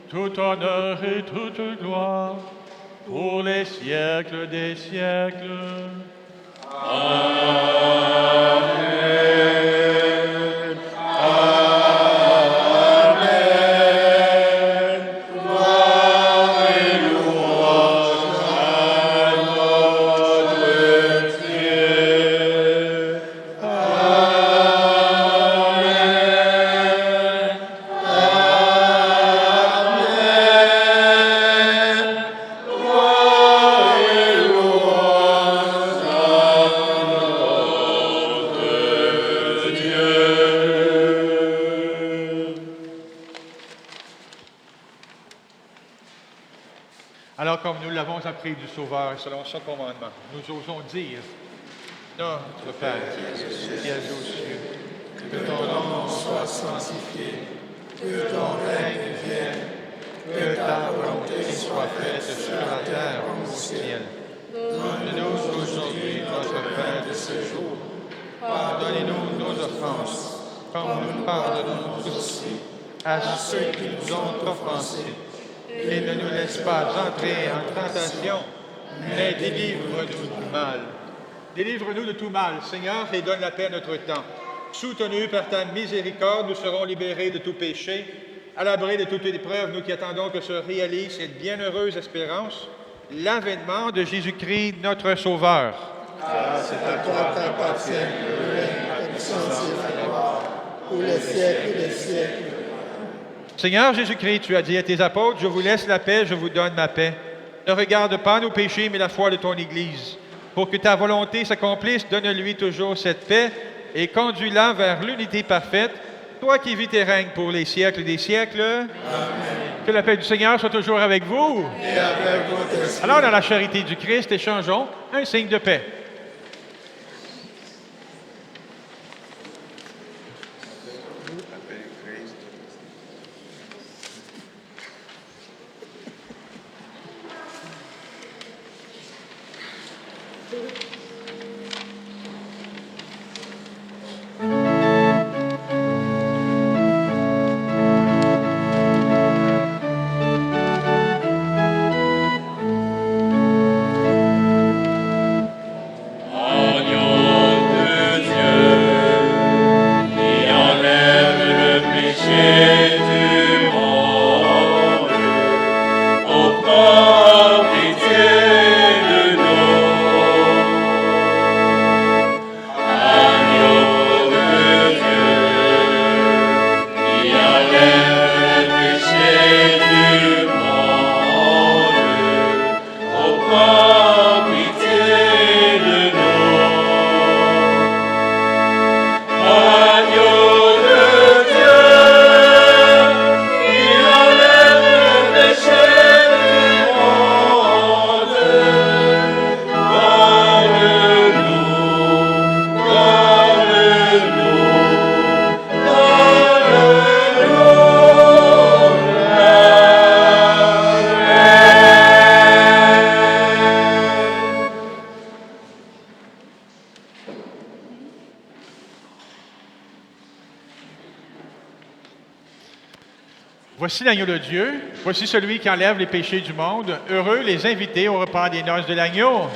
tout honneur et toute gloire, pour les siècles des siècles. Amen. Amen. Gloire et louange à notre Dieu. Amen. Amen. Gloire et louange à notre Dieu. Alors, comme nous l'avons appris du Sauveur, selon son commandement, nous osons dire, Notre Père, qui es aux cieux, Que ton nom soit sanctifié, que ton règne vienne, que ta volonté soit faite sur la terre comme au ciel. Donne-nous aujourd'hui notre pain de ce jour. Pardonnez-nous nos offenses, comme nous pardonnons aussi à ceux qui nous ont offensés. et ne nous laisse pas entrer en tentation, mais délivre-nous du mal. Délivre-nous de tout mal, Seigneur, et donne la paix à notre temps. Soutenus par ta miséricorde, nous serons libérés de tout péché, à l'abri de toute épreuve, nous qui attendons que se réalise cette bienheureuse espérance, l'avènement de Jésus-Christ, notre Sauveur. C'est à toi qu'appartiennent le règne, la puissance et la gloire, pour les siècles des siècles. Seigneur Jésus-Christ, tu as dit à tes apôtres, « Je vous laisse la paix, je vous donne ma paix. Ne regarde pas nos péchés, mais la foi de ton Église. Pour que ta volonté s'accomplisse, donne-lui toujours cette paix et conduis-la vers l'unité parfaite, toi qui vis et règnes pour les siècles des siècles. » Amen. Que la paix du Seigneur soit toujours avec vous. Et avec votre esprit. Alors, dans la charité du Christ, échangeons un signe de paix. Voici l'agneau de Dieu, voici celui qui enlève les péchés du monde. Heureux les invités au repas des noces de l'agneau.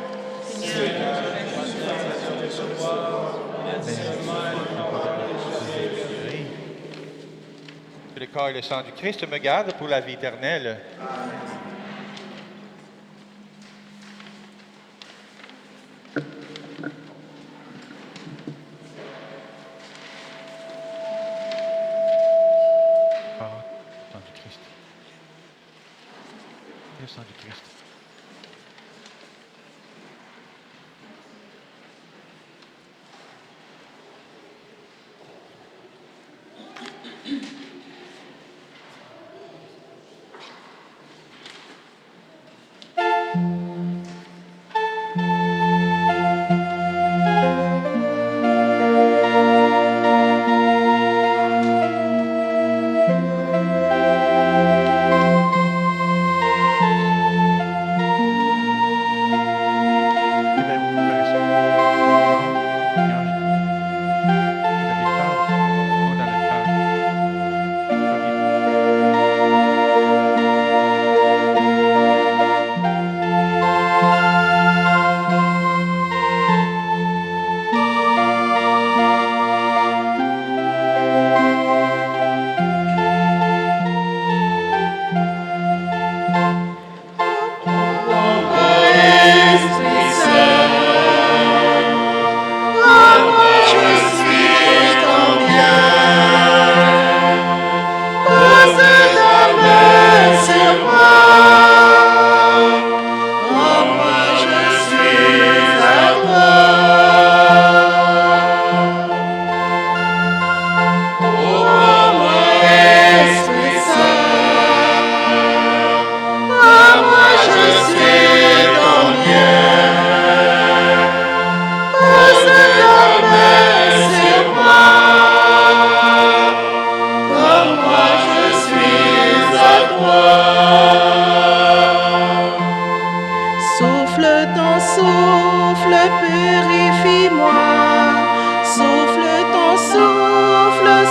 Que le corps et le sang du Christ me gardent pour la vie éternelle. Le sang du Christ.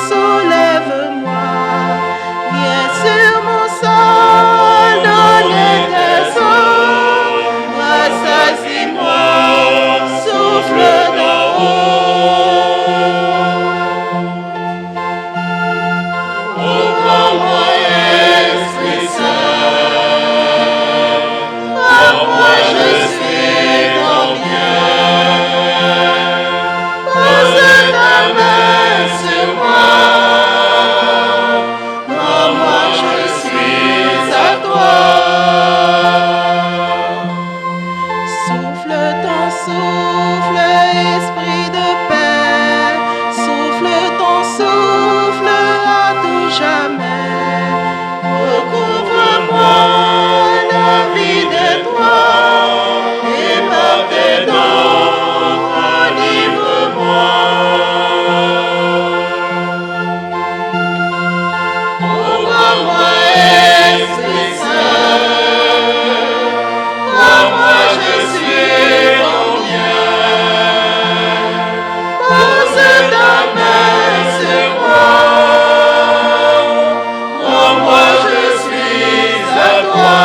Soulève-moi, viens sur mon sol, donner tes eaux, rassasie-moi, souffle d'en haut. Ouvre-moi, Esprit Saint, par moi je suis ton bien. Pose ta main sur moi, moi je suis à toi. Souffle ton souffle, esprit de paix, souffle ton souffle à tout jamais. Recouvre-moi la vie de toi, et par tes dons, enivre-moi. Ouvre-moi, Esprit Saint, par moi je suis ton bien. Pose ta main sur moi, moi je suis à toi.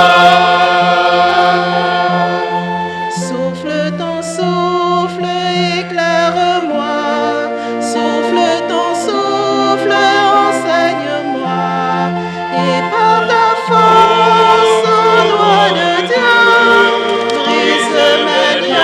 Souffle ton souffle, éclaire-moi. Souffle ton souffle, enseigne-moi. Et par ta force, au doigt de Dieu, brise mes liens.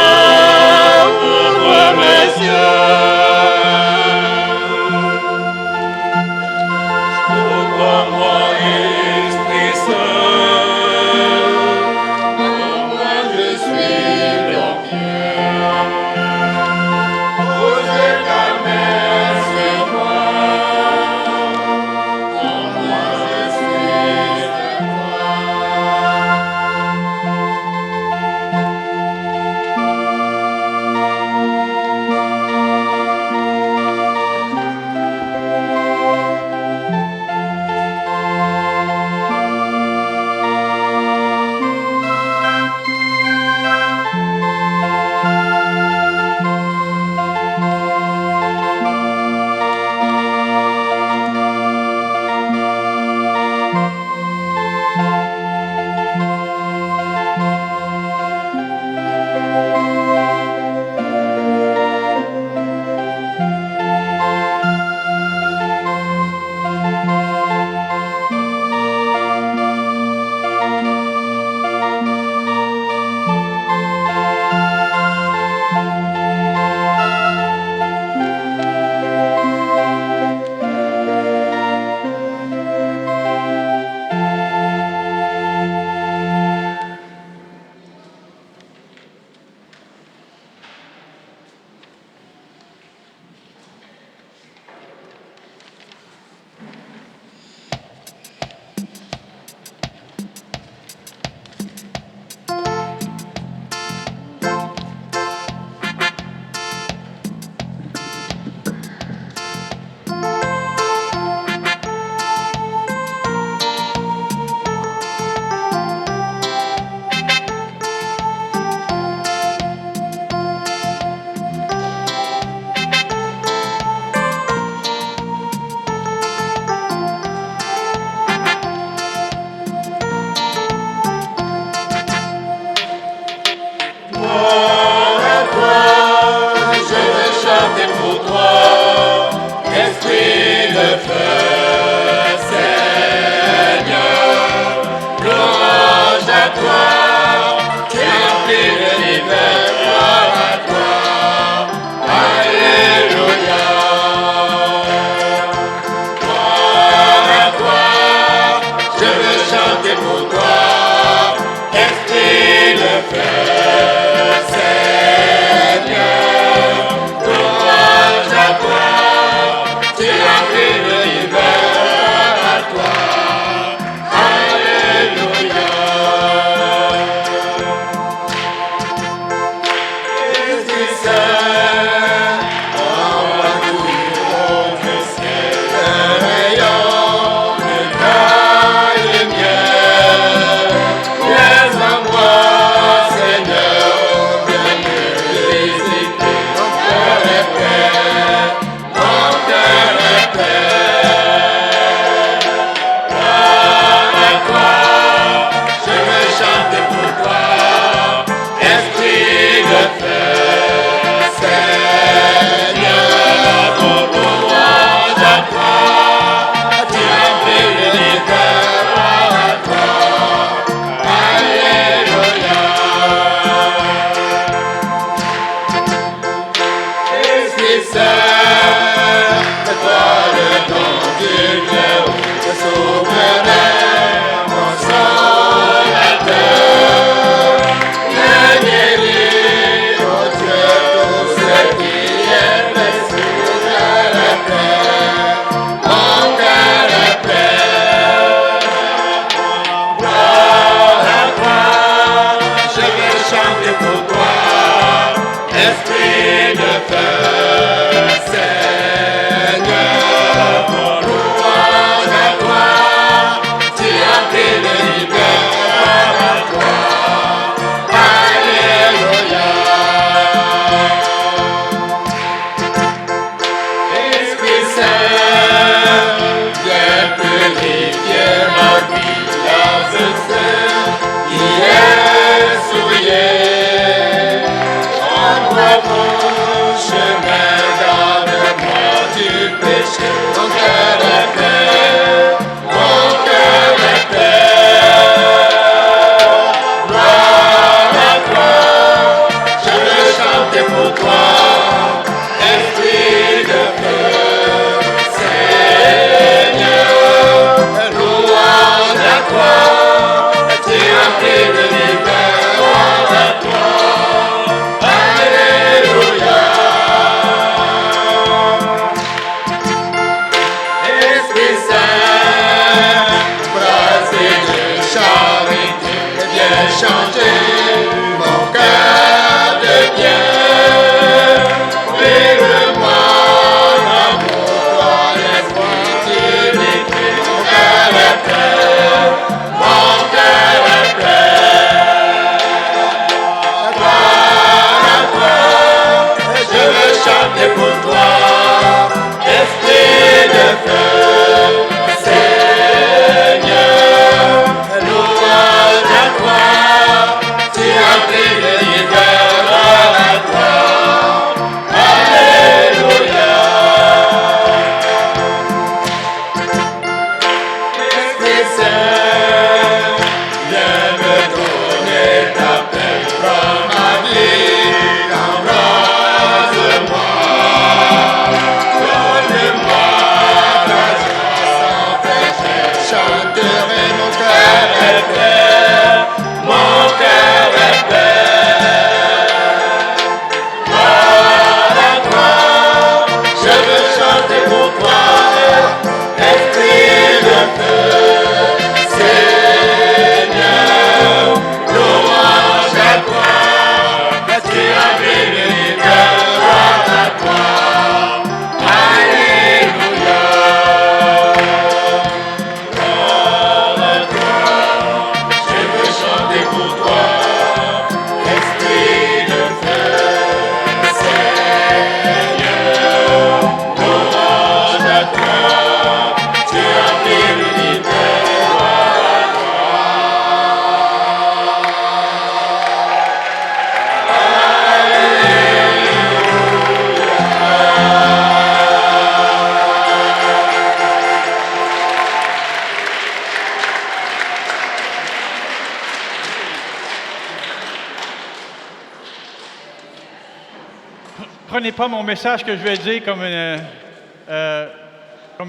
Prenez pas mon message que je vais dire comme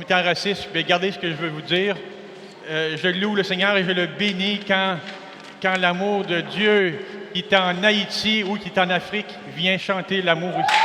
étant raciste, mais gardez ce que je veux vous dire. Je loue le Seigneur et je le bénis quand l'amour de Dieu qui est en Haïti ou qui est en Afrique vient chanter l'amour ici.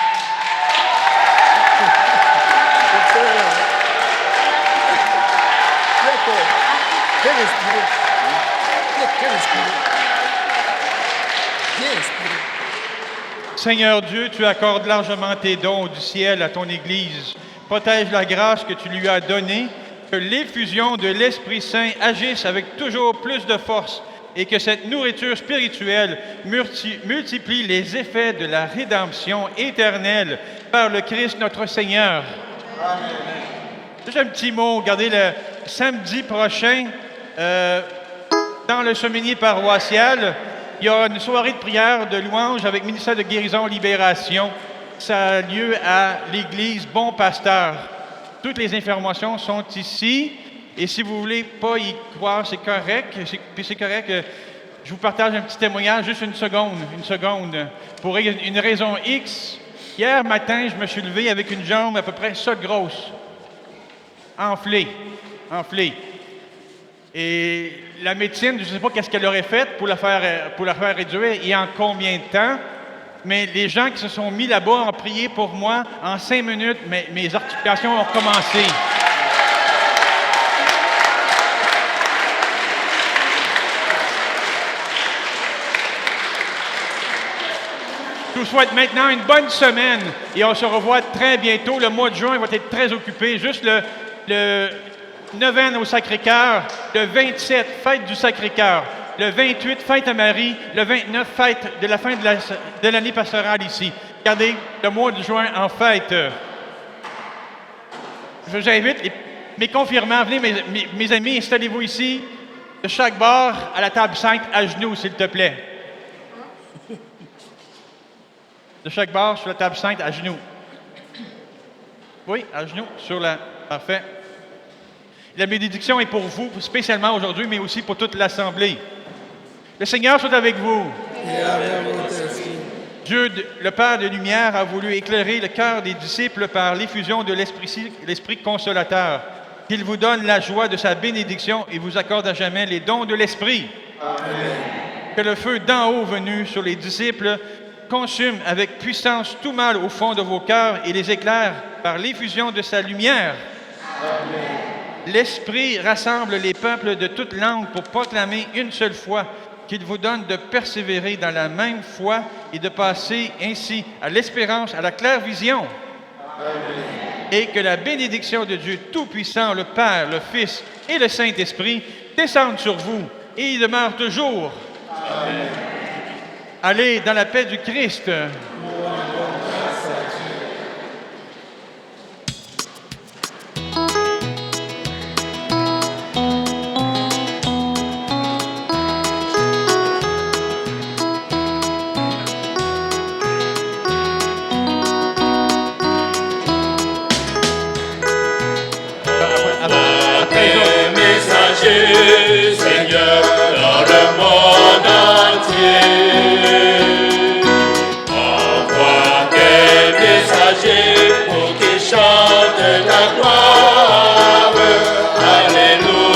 Seigneur Dieu, tu accordes largement tes dons du ciel à ton Église. Protège la grâce que tu lui as donnée, que l'effusion de l'Esprit Saint agisse avec toujours plus de force et que cette nourriture spirituelle multiplie les effets de la rédemption éternelle par le Christ notre Seigneur. Amen. Juste un petit mot, regardez, le samedi prochain, dans le Cheminainier paroissial, il y a une soirée de prière de louange avec ministère de guérison libération. Ça a lieu à l'église Bon Pasteur. Toutes les informations sont ici. Et si vous ne voulez pas y croire, c'est correct. Puis c'est correct. Je vous partage un petit témoignage, juste une seconde. Pour une raison X, hier matin, je me suis levé avec une jambe à peu près ça grosse. Enflée. Et la médecine, je ne sais pas qu'est-ce qu'elle aurait fait pour la faire réduire et en combien de temps. Mais les gens qui se sont mis là-bas ont prié pour moi. En 5 minutes, mes articulations ont commencé. Je vous souhaite maintenant une bonne semaine et on se revoit très bientôt. Le mois de juin va être très occupé. Juste le neuvaine au Sacré-Cœur, le 27, fête du Sacré-Cœur, le 28, fête à Marie, le 29, fête de la fin de l'année pastorale ici. Regardez, le mois de juin en fête. Je vous invite, mes confirmants, venez, mes amis, installez-vous ici, de chaque bord à la table sainte, à genoux, s'il te plaît. De chaque bord sur la table sainte, à genoux. Oui, à genoux, Parfait. La bénédiction est pour vous, spécialement aujourd'hui, mais aussi pour toute l'Assemblée. Le Seigneur soit avec vous. Et avec votre esprit. Dieu, le Père de lumière, a voulu éclairer le cœur des disciples par l'effusion de l'Esprit consolateur. Qu'il vous donne la joie de sa bénédiction et vous accorde à jamais les dons de l'Esprit. Amen. Que le feu d'en haut venu sur les disciples consume avec puissance tout mal au fond de vos cœurs et les éclaire par l'effusion de sa lumière. Amen. L'Esprit rassemble les peuples de toutes langues pour proclamer une seule foi, qu'il vous donne de persévérer dans la même foi et de passer ainsi à l'espérance, à la claire vision. Amen. Et que la bénédiction de Dieu Tout-Puissant, le Père, le Fils et le Saint-Esprit descendent sur vous et y demeurent toujours. Amen. Allez dans la paix du Christ. Seigneur, dans le monde entier. Envoie des messagers pour qu'ils chantent ta gloire. Alléluia.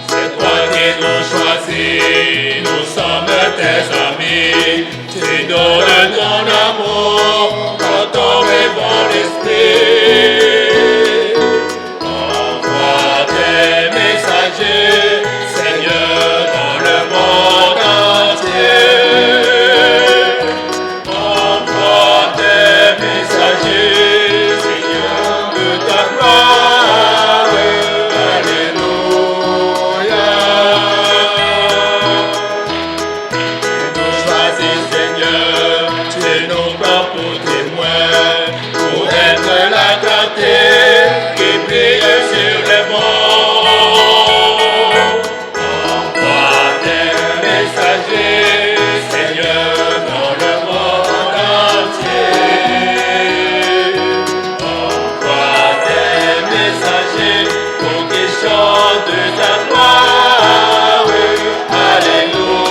C'est toi qui nous choisis, nous sommes tes amis. Tu donnes ton amour quand ton bon esprit. Seigneur, dans le monde entier, envoie tes messagers, Seigneur, de ta gloire. Alléluia. Tu nous choisis, Seigneur, tu nous prends pour témoins, pour être la clarté qui brille sur les monts. Seigneur, dans le monde entier, envoie tes messagers pour qu'ils chantent ta gloire. Alléluia.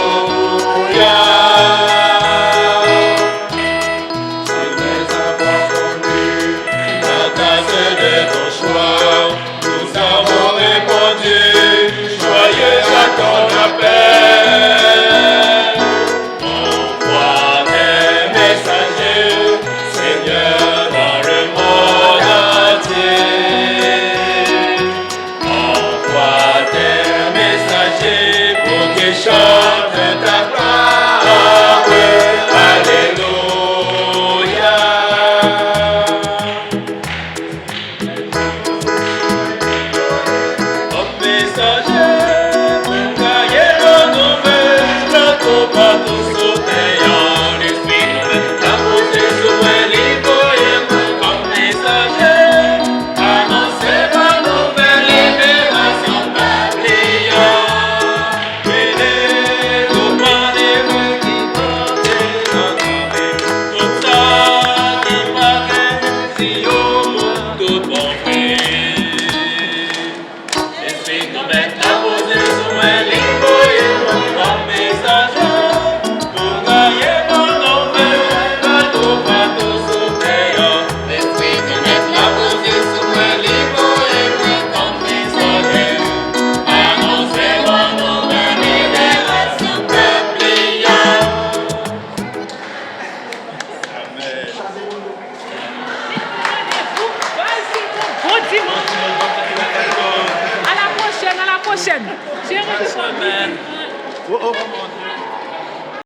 Oh, oh.